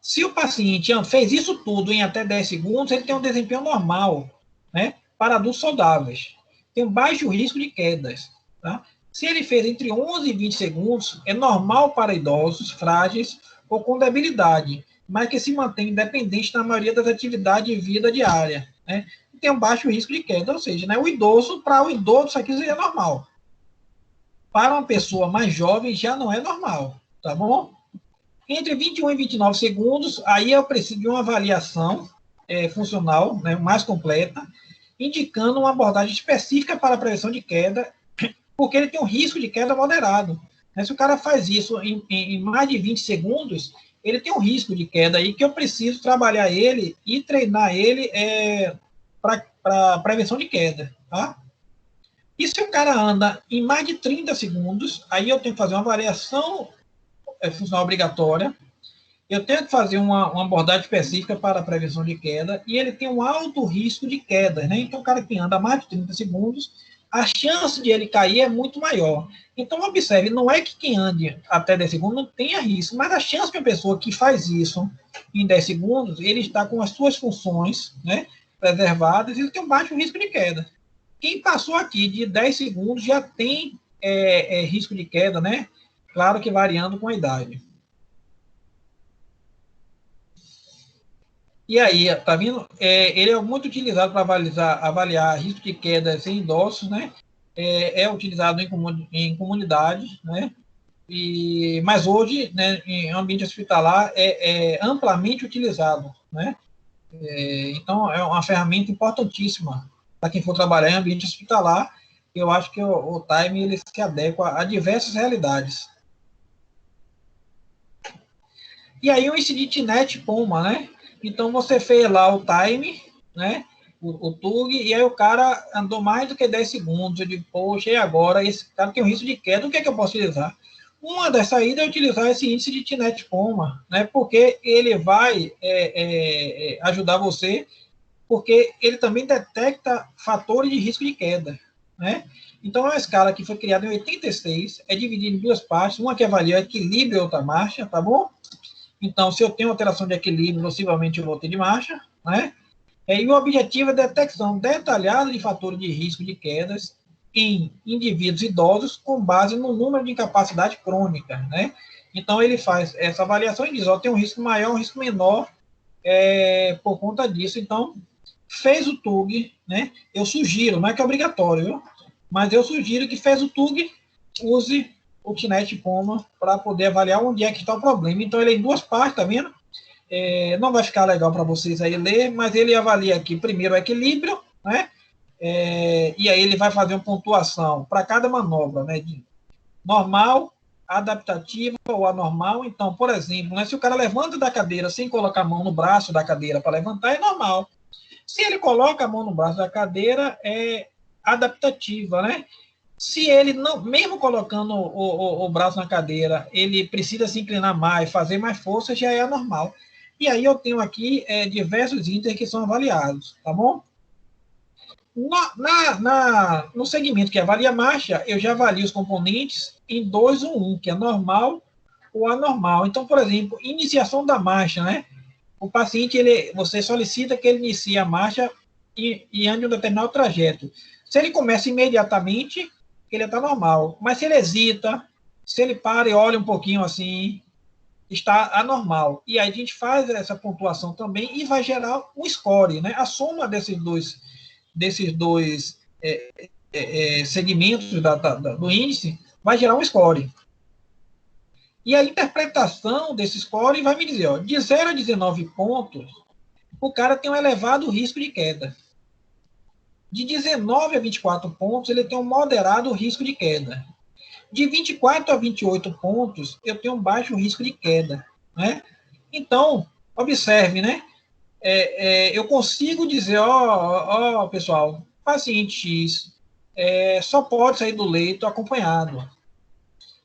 Se o paciente fez isso tudo em até 10 segundos, ele tem um desempenho normal, né, para adultos saudáveis. Tem um baixo risco de quedas. Tá? Se ele fez entre 11 e 20 segundos, é normal para idosos, frágeis ou com debilidade, mas que se mantém independente na maioria das atividades de vida diária. Né? E tem um baixo risco de queda, ou seja, né, para o idoso isso aqui seria normal. Para uma pessoa mais jovem já não é normal, tá bom? Entre 21 e 29 segundos, aí eu preciso de uma avaliação funcional, né, mais completa, indicando uma abordagem específica para a prevenção de queda, porque ele tem um risco de queda moderado. Né? Se o cara faz isso em mais de 20 segundos, ele tem um risco de queda aí que eu preciso trabalhar ele e treinar ele para prevenção de queda. Tá? E se o cara anda em mais de 30 segundos, aí eu tenho que fazer uma avaliação funcional obrigatória, eu tenho que fazer uma abordagem específica para a prevenção de queda, e ele tem um alto risco de queda, né? Então, o cara que anda mais de 30 segundos, a chance de ele cair é muito maior. Então, observe, não é que quem ande até 10 segundos não tenha risco, mas a chance de uma pessoa que faz isso em 10 segundos, ele está com as suas funções, né, preservadas, e ele tem um baixo risco de queda. Quem passou aqui de 10 segundos já tem risco de queda, né? Claro que variando com a idade. E aí, tá vendo? Ele é muito utilizado para avaliar risco de queda em idosos, né? É utilizado em comunidades, né? Mas hoje, né, em ambiente hospitalar, é amplamente utilizado, né? Então, é uma ferramenta importantíssima para quem for trabalhar em ambiente hospitalar. que eu acho que o time ele se adequa a diversas realidades. E aí o incidente net Puma, né? Então você fez lá o time, né? O TUG, e aí o cara andou mais do que 10 segundos. Eu digo, poxa, e agora? Esse cara tem um risco de queda, o que é que eu posso utilizar? Uma das saídas é utilizar esse índice de TNET Puma, né? Porque ele vai ajudar você, porque ele também detecta fatores de risco de queda, né? Então, é uma escala que foi criada em 86, é dividida em duas partes, uma que avalia o equilíbrio e outra marcha, tá bom? Então, se eu tenho alteração de equilíbrio, possivelmente eu vou ter de marcha, né? E o objetivo é a detecção detalhada de fatores de risco de quedas em indivíduos idosos com base no número de incapacidade crônica, né? Então, ele faz essa avaliação e diz, ó, tem um risco maior, um risco menor por conta disso. Então, fez o TUG, né? Eu sugiro, não é que é obrigatório, viu? Mas eu sugiro que fez o TUG, use o TNET Puma para poder avaliar onde é que está o problema. Então, ele é em duas partes, tá vendo? Não vai ficar legal para vocês aí ler, mas ele avalia aqui primeiro o equilíbrio, né? E aí ele vai fazer uma pontuação para cada manobra, né? De normal, adaptativa ou anormal. Então, por exemplo, né, se o cara levanta da cadeira sem colocar a mão no braço da cadeira para levantar, é normal. Se ele coloca a mão no braço da cadeira, é adaptativa, né? Se ele não, mesmo colocando o braço na cadeira, ele precisa se inclinar mais, fazer mais força, já é anormal. E aí eu tenho aqui diversos índices que são avaliados, tá bom? No segmento que avalia a marcha, eu já avalio os componentes em 2 ou 1, que é normal ou anormal. Então, por exemplo, iniciação da marcha, né? O paciente, você solicita que ele inicie a marcha e ande um determinado trajeto. Se ele começa imediatamente, ele está normal. Mas se ele hesita, se ele para e olha um pouquinho assim, está anormal. E aí a gente faz essa pontuação também e vai gerar um score, né? A soma desses dois segmentos do índice vai gerar um score. E a interpretação desse score vai me dizer, ó, de 0 a 19 pontos, o cara tem um elevado risco de queda. De 19 a 24 pontos, ele tem um moderado risco de queda. De 24 a 28 pontos, eu tenho um baixo risco de queda, né? Então, observe, né? Eu consigo dizer, pessoal, paciente X só pode sair do leito acompanhado.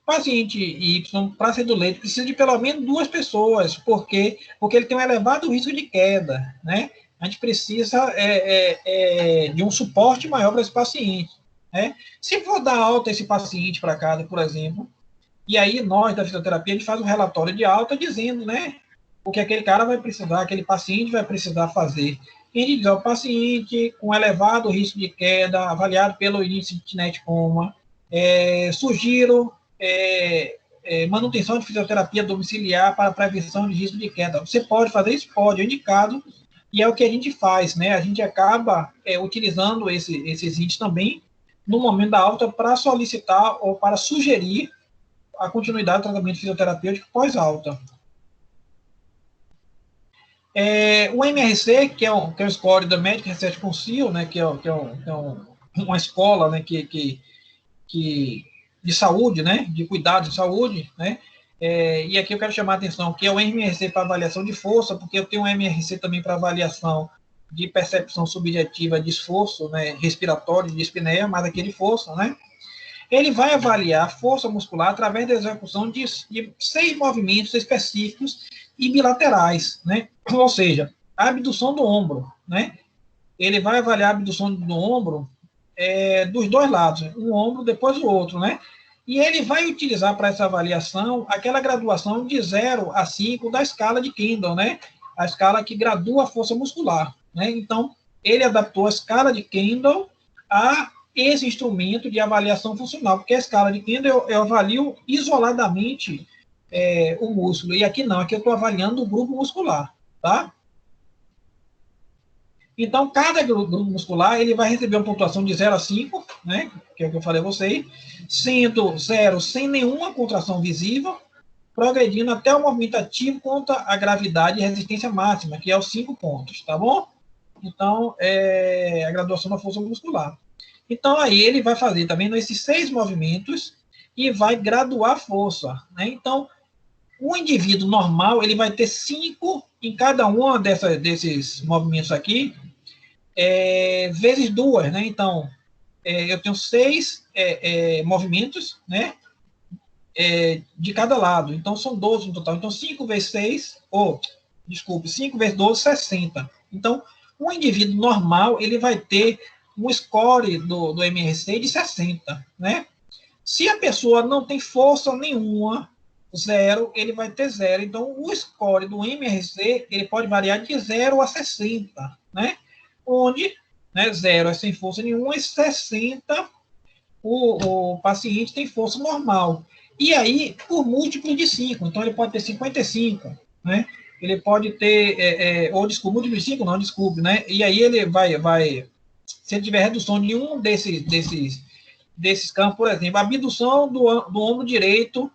Paciente Y, para sair do leito, precisa de pelo menos 2 pessoas, porque ele tem um elevado risco de queda, né? A gente precisa de um suporte maior para esse paciente, né? Se for dar alta esse paciente para casa, por exemplo, e aí nós da fisioterapia, a gente faz um relatório de alta dizendo, né, o que aquele cara vai precisar, aquele paciente vai precisar fazer. E a gente diz, o paciente com elevado risco de queda, avaliado pelo índice de TNET Puma, sugiro manutenção de fisioterapia domiciliar para prevenção de risco de queda. Você pode fazer isso? Pode, é indicado, e é o que a gente faz, né? A gente acaba utilizando esses índices também no momento da alta para solicitar ou para sugerir a continuidade do tratamento fisioterapêutico pós-alta. O MRC, que é o score da Medical Research Council, né, que é uma escola, né, de saúde, né, de cuidado de saúde, né, e aqui eu quero chamar a atenção que é o MRC para avaliação de força, porque eu tenho um MRC também para avaliação de percepção subjetiva de esforço, né, respiratório, de dispneia, mas aqui de força, né. Ele vai avaliar a força muscular através da execução de 6 movimentos específicos e bilaterais, né? Ou seja, a abdução do ombro, né? Ele vai avaliar a abdução do ombro dos dois lados, um ombro depois o outro, né? E ele vai utilizar para essa avaliação aquela graduação de 0 a 5 da escala de Kendall, né? A escala que gradua a força muscular, né? Então, ele adaptou a escala de Kendall a esse instrumento de avaliação funcional, porque a escala de Kendall eu avalio isoladamente o músculo, e aqui não, aqui eu estou avaliando o grupo muscular, tá? Então, cada grupo muscular, ele vai receber uma pontuação de 0 a 5, né, que é o que eu falei a vocês, sendo 0 sem nenhuma contração visível, progredindo até o movimento ativo contra a gravidade e resistência máxima, que é os 5 pontos, tá bom? Então, a graduação da força muscular. Então, aí ele vai fazer, tá vendo, esses 6 movimentos e vai graduar a força, né? Então, o indivíduo normal, ele vai ter 5 em cada um desses movimentos aqui, vezes 2, né? Então, eu tenho 6 movimentos, né? De cada lado. Então, são 12 no total. Então, 5 vezes 6, desculpe, 5 vezes 12, 60. Então, um indivíduo normal, ele vai ter um score do MRC de 60, né? Se a pessoa não tem força nenhuma, 0, ele vai ter 0. Então, o score do MRC, ele pode variar de 0 a 60, né? Onde, né, 0 é sem força nenhuma e 60 o paciente tem força normal. E aí, por múltiplo de 5. Então, ele pode ter 55, né? Ele pode ter, ou desculpe, múltiplo de 5, não, desculpe, né? E aí ele vai se ele tiver redução de um desses campos, por exemplo, abdução do ombro direito,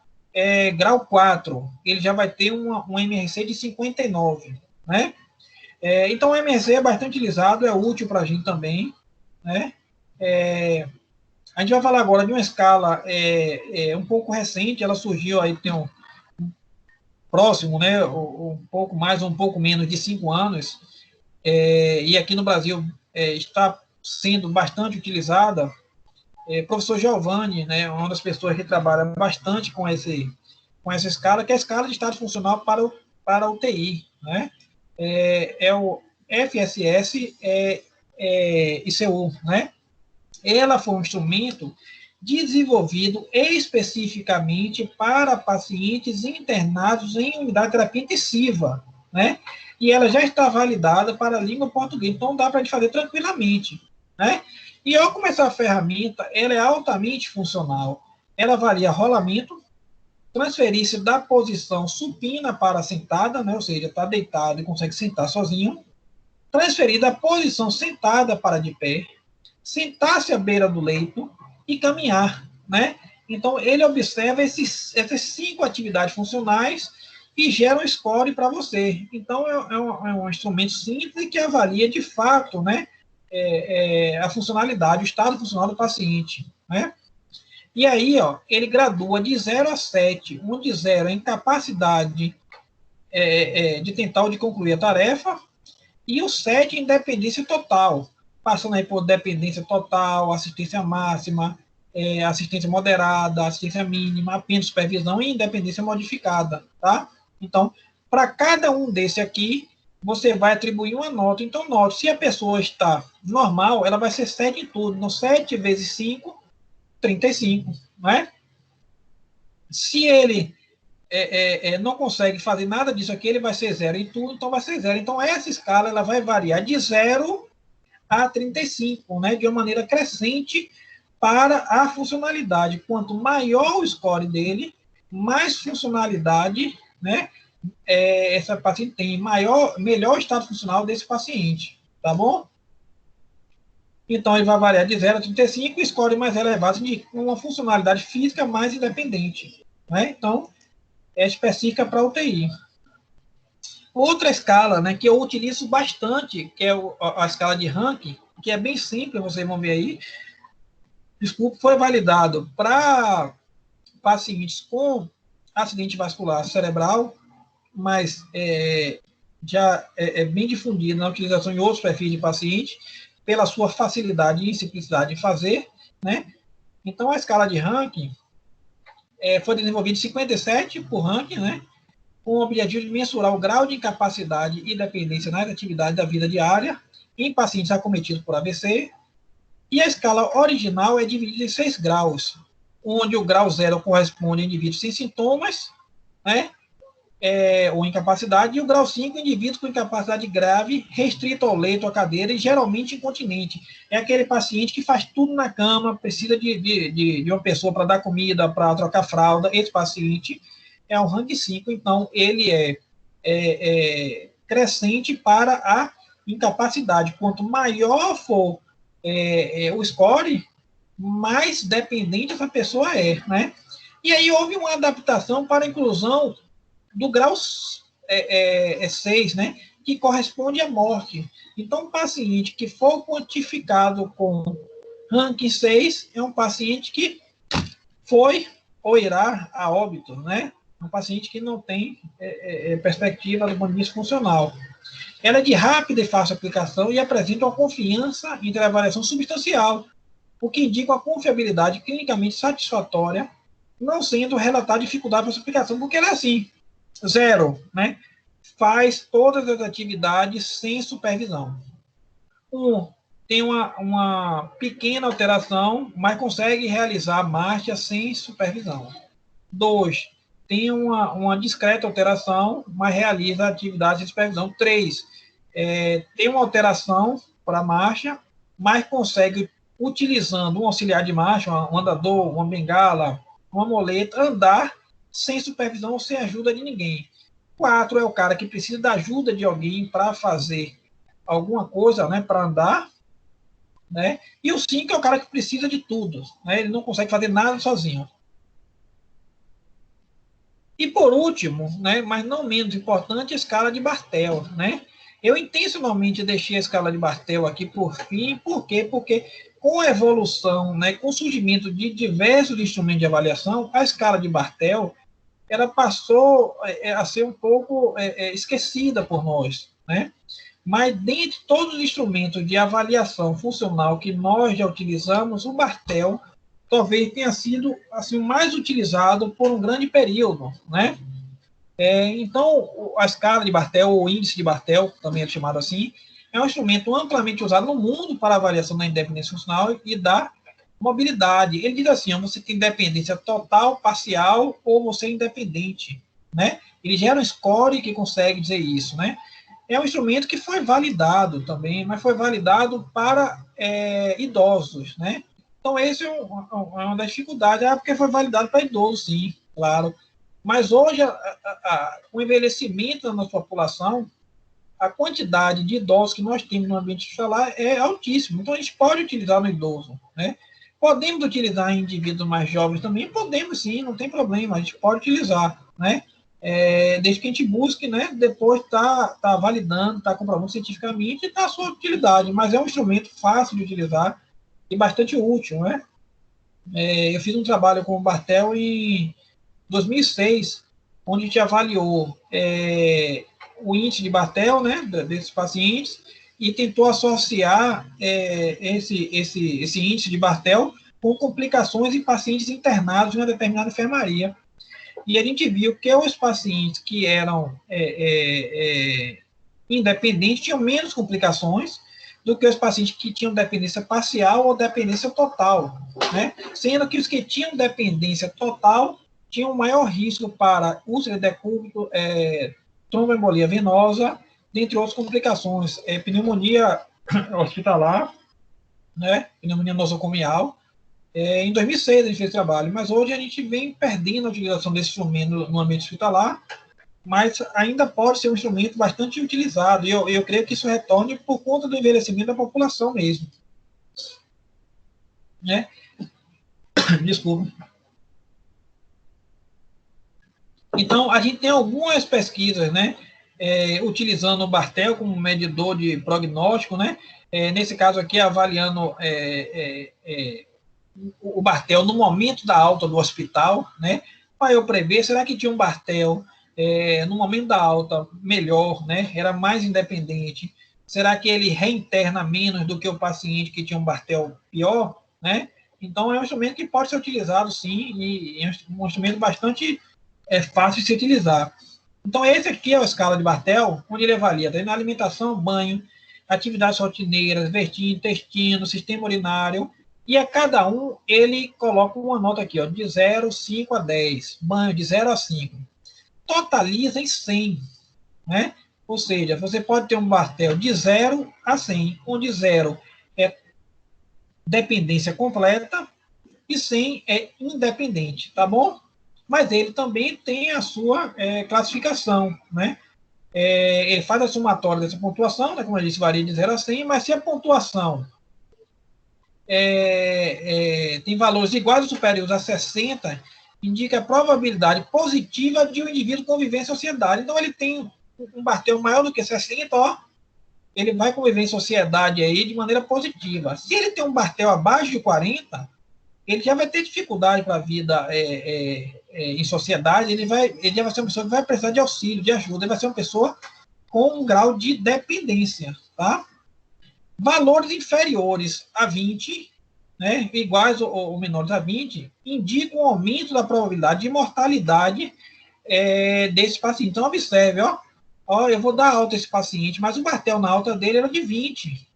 grau 4, ele já vai ter um MRC de 59, né? Então, o MRC é bastante utilizado, é útil para a gente também, né? A gente vai falar agora de uma escala um pouco recente, ela surgiu aí, tem um próximo, né, um pouco mais ou um pouco menos de 5 anos, e aqui no Brasil está sendo bastante utilizada. Professor Giovanni, né, uma das pessoas que trabalha bastante com essa escala, que é a escala de estado funcional para a UTI, né? É o FSS ICU, né? Ela foi um instrumento desenvolvido especificamente para pacientes internados em unidade de terapia intensiva, né? E ela já está validada para a língua portuguesa, então dá para a gente fazer tranquilamente, né? E ao começar a ferramenta, ela é altamente funcional. Ela varia rolamento, transferir-se da posição supina para sentada, né? Ou seja, está deitado e consegue sentar sozinho, transferir da posição sentada para de pé, sentar-se à beira do leito e caminhar, né? Então, ele observa essas 5 atividades funcionais e gera um score para você. Então, é um instrumento simples que avalia, de fato, né, a funcionalidade, o estado funcional do paciente, né? E aí, ó, ele gradua de 0 a 7, onde 0 é incapacidade de tentar ou de concluir a tarefa, e o 7 é independência total, passando aí por dependência total, assistência máxima, assistência moderada, assistência mínima, apenas supervisão e independência modificada, tá? Então, para cada um desse aqui, você vai atribuir uma nota. Então, note, se a pessoa está normal, ela vai ser 7 em tudo. Então, 7 vezes 5, 35, não é? Se ele não consegue fazer nada disso aqui, ele vai ser 0 em tudo, então vai ser 0. Então, essa escala ela vai variar de 0 a 35, né, de uma maneira crescente para a funcionalidade. Quanto maior o score dele, mais funcionalidade, né, essa paciente tem, melhor estado funcional desse paciente, tá bom? Então, ele vai variar de 0 a 35, score mais elevado de uma funcionalidade física mais independente, né? Então, é específica para UTI. Outra escala, né, que eu utilizo bastante, que é a escala de Rankin, que é bem simples, vocês vão ver aí. Desculpa, foi validado para pacientes com acidente vascular cerebral, mas já é bem difundido na utilização em outros perfis de paciente, pela sua facilidade e simplicidade de fazer, né? Então, a escala de Rankin foi desenvolvida em 57 por Rankin, né? Com o objetivo de mensurar o grau de incapacidade e dependência nas atividades da vida diária em pacientes acometidos por AVC. E a escala original é dividida em 6 graus, onde o grau 0 corresponde a indivíduos sem sintomas, né, ou incapacidade, e o grau 5, indivíduos com incapacidade grave, restrito ao leito, à cadeira e geralmente incontinente. É aquele paciente que faz tudo na cama, precisa de uma pessoa para dar comida, para trocar fralda. Esse paciente é o rank 5, então ele é crescente para a incapacidade. Quanto maior for o score, mais dependente essa pessoa é, né? E aí houve uma adaptação para a inclusão do grau 6, né? Que corresponde à morte. Então, o paciente que for quantificado com Ranking 6 é um paciente que foi ou irá a óbito, né? Um paciente que não tem perspectiva do ponto de vista funcional. Ela é de rápida e fácil aplicação e apresenta uma confiança entre a avaliação substancial, o que indica uma confiabilidade clinicamente satisfatória, não sendo relatada dificuldade para sua aplicação, porque ela é assim, zero, né? Faz todas as atividades sem supervisão. Tem uma pequena alteração, mas consegue realizar a marcha sem supervisão. 2, tem uma discreta alteração, mas realiza a atividade sem supervisão. 3, tem uma alteração para a marcha, mas consegue, utilizando um auxiliar de marcha, um andador, uma bengala, uma moleta, andar sem supervisão ou sem ajuda de ninguém. 4 é o cara que precisa da ajuda de alguém para fazer alguma coisa, né, para andar, né? E o 5 é o cara que precisa de tudo, né? Ele não consegue fazer nada sozinho. E por último, né, mas não menos importante, a escala de Bartel, né? Eu intencionalmente deixei a escala de Bartel aqui por fim, por quê? Porque com a evolução, né, com o surgimento de diversos instrumentos de avaliação, a escala de Bartel ela passou a ser um pouco esquecida por nós, né? Mas dentre todos os instrumentos de avaliação funcional que nós já utilizamos, o Bartel talvez tenha sido assim mais utilizado por um grande período, né? Então, a escala de Bartel, ou índice de Bartel, também é chamado assim, é um instrumento amplamente usado no mundo para avaliação da independência funcional e da mobilidade. Ele diz assim, você tem dependência total, parcial, ou você é independente, né? Ele gera um score que consegue dizer isso, né? É um instrumento que foi validado também, mas foi validado para idosos, né? Então, esse é uma das dificuldades, porque foi validado para idosos, sim, claro. Mas hoje, o envelhecimento da nossa população, a quantidade de idosos que nós temos no ambiente hospitalar é altíssimo. Então, a gente pode utilizar no idoso, né? Podemos utilizar em indivíduos mais jovens também? Podemos sim, não tem problema, a gente pode utilizar, né? Desde que a gente busque, né? Depois tá validando, tá comprovando cientificamente e tá a sua utilidade. Mas é um instrumento fácil de utilizar e bastante útil, né? Eu fiz um trabalho com o Bartel em 2006, onde a gente avaliou o índice de Bartel, né, desses pacientes, e tentou associar esse índice de Bartel com complicações em pacientes internados em uma determinada enfermaria. E a gente viu que os pacientes que eram independentes tinham menos complicações do que os pacientes que tinham dependência parcial ou dependência total, né? Sendo que os que tinham dependência total tinham maior risco para úlcera de decúbito, tromboembolia venosa, dentre outras complicações, pneumonia hospitalar, né? Pneumonia nosocomial. Em 2006 a gente fez trabalho, mas hoje a gente vem perdendo a utilização desse instrumento no ambiente hospitalar, mas ainda pode ser um instrumento bastante utilizado, e eu creio que isso retorne por conta do envelhecimento da população mesmo. Né? Desculpa. Então, a gente tem algumas pesquisas, né, utilizando o Bartel como medidor de prognóstico, né, nesse caso aqui, avaliando o Bartel no momento da alta do hospital, né, para eu prever, será que tinha um Bartel no momento da alta melhor, né, era mais independente, será que ele reinterna menos do que o paciente que tinha um Bartel pior, né? Então, é um instrumento que pode ser utilizado, sim, e é um instrumento bastante fácil de se utilizar. Então, esse aqui é a escala de Bartel, onde ele avalia na alimentação, banho, atividades rotineiras, intestino, sistema urinário, e a cada um ele coloca uma nota aqui, ó, de 0, 5 a 10, banho de 0 a 5. Totaliza em 100, né? Ou seja, você pode ter um Bartel de 0 a 100, onde 0 é dependência completa e 100 é independente, tá bom? Mas ele também tem a sua classificação, né? Ele faz a somatória dessa pontuação, né, como eu disse, varia de 0 a 100, mas se a pontuação tem valores iguais ou superiores a 60, indica a probabilidade positiva de um indivíduo conviver em sociedade. Então, ele tem um Bartel maior do que 60, ó, ele vai conviver em sociedade aí de maneira positiva. Se ele tem um Bartel abaixo de 40, ele já vai ter dificuldade para a vida em sociedade, ele já vai ser uma pessoa que vai precisar de auxílio, de ajuda, ele vai ser uma pessoa com um grau de dependência, tá? Valores inferiores a 20, né, iguais ou menores a 20, indicam um aumento da probabilidade de mortalidade desse paciente. Então, observe, eu vou dar alta a esse paciente, mas o Bartel na alta dele era de 20.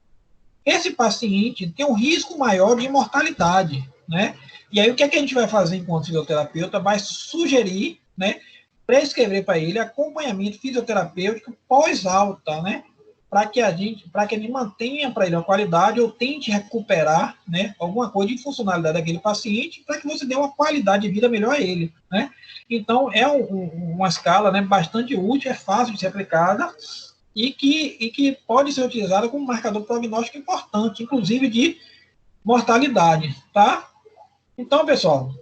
Esse paciente tem um risco maior de mortalidade, né? E aí, o que é que a gente vai fazer enquanto fisioterapeuta? Vai sugerir, né, prescrever para ele acompanhamento fisioterapêutico pós-alta, né? Para que a gente mantenha para ele a qualidade ou tente recuperar, né, alguma coisa de funcionalidade daquele paciente para que você dê uma qualidade de vida melhor a ele, né? Então, é uma escala, né, bastante útil, é fácil de ser aplicada e que pode ser utilizada como marcador prognóstico importante, inclusive de mortalidade, tá? Então, pessoal,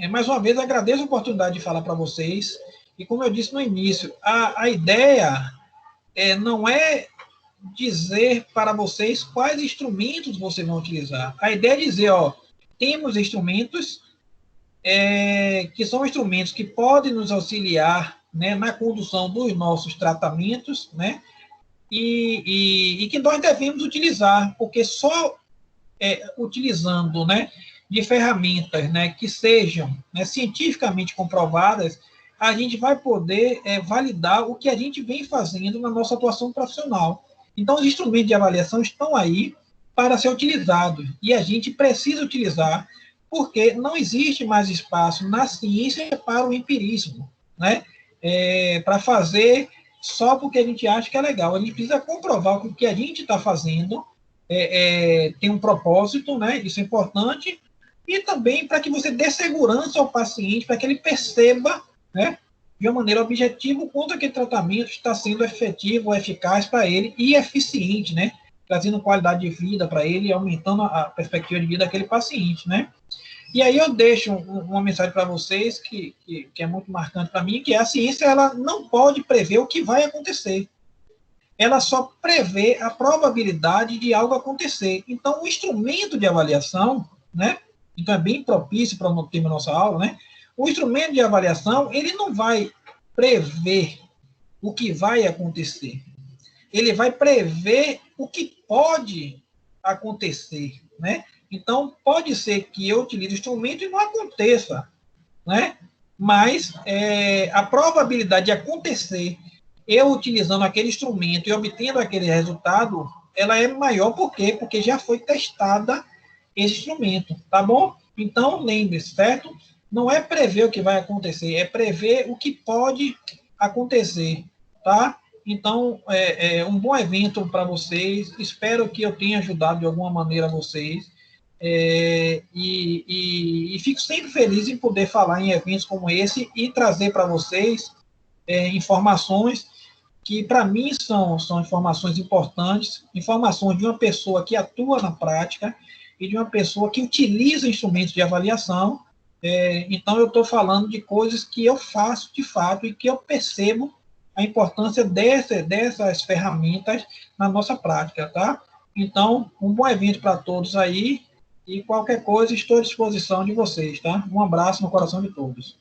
mais uma vez, agradeço a oportunidade de falar para vocês. E como eu disse no início, a ideia não é dizer para vocês quais instrumentos vocês vão utilizar. A ideia é dizer, temos instrumentos que são instrumentos que podem nos auxiliar, né, na condução dos nossos tratamentos, né, e que nós devemos utilizar, porque só utilizando, né, de ferramentas, né, que sejam, né, cientificamente comprovadas, a gente vai poder validar o que a gente vem fazendo na nossa atuação profissional. Então, os instrumentos de avaliação estão aí para ser utilizados, e a gente precisa utilizar, porque não existe mais espaço na ciência para o empirismo, né? Para fazer só porque a gente acha que é legal. A gente precisa comprovar que o que a gente está fazendo tem um propósito, né? Isso é importante, e também para que você dê segurança ao paciente, para que ele perceba, né, de uma maneira objetiva o quanto aquele tratamento está sendo efetivo, eficaz para ele e eficiente, né, trazendo qualidade de vida para ele e aumentando a perspectiva de vida daquele paciente, né. E aí eu deixo uma mensagem para vocês que é muito marcante para mim, que é a ciência ela não pode prever o que vai acontecer. Ela só prevê a probabilidade de algo acontecer. Então, o instrumento de avaliação, né, então é bem propício para o tema da nossa aula, né, o instrumento de avaliação, ele não vai prever o que vai acontecer. Ele vai prever o que pode acontecer, né? Então, pode ser que eu utilize o instrumento e não aconteça, né? Mas a probabilidade de acontecer eu utilizando aquele instrumento e obtendo aquele resultado, ela é maior, por quê? Porque já foi testada esse instrumento, tá bom? Então, lembre-se, certo? Não é prever o que vai acontecer, é prever o que pode acontecer, tá? Então, um bom evento para vocês, espero que eu tenha ajudado de alguma maneira vocês, e fico sempre feliz em poder falar em eventos como esse e trazer para vocês informações que, para mim, são informações importantes, informações de uma pessoa que atua na prática e de uma pessoa que utiliza instrumentos de avaliação. Então, eu estou falando de coisas que eu faço de fato e que eu percebo a importância dessas ferramentas na nossa prática, tá? Então, um bom evento para todos aí e qualquer coisa estou à disposição de vocês, tá? Um abraço no coração de todos.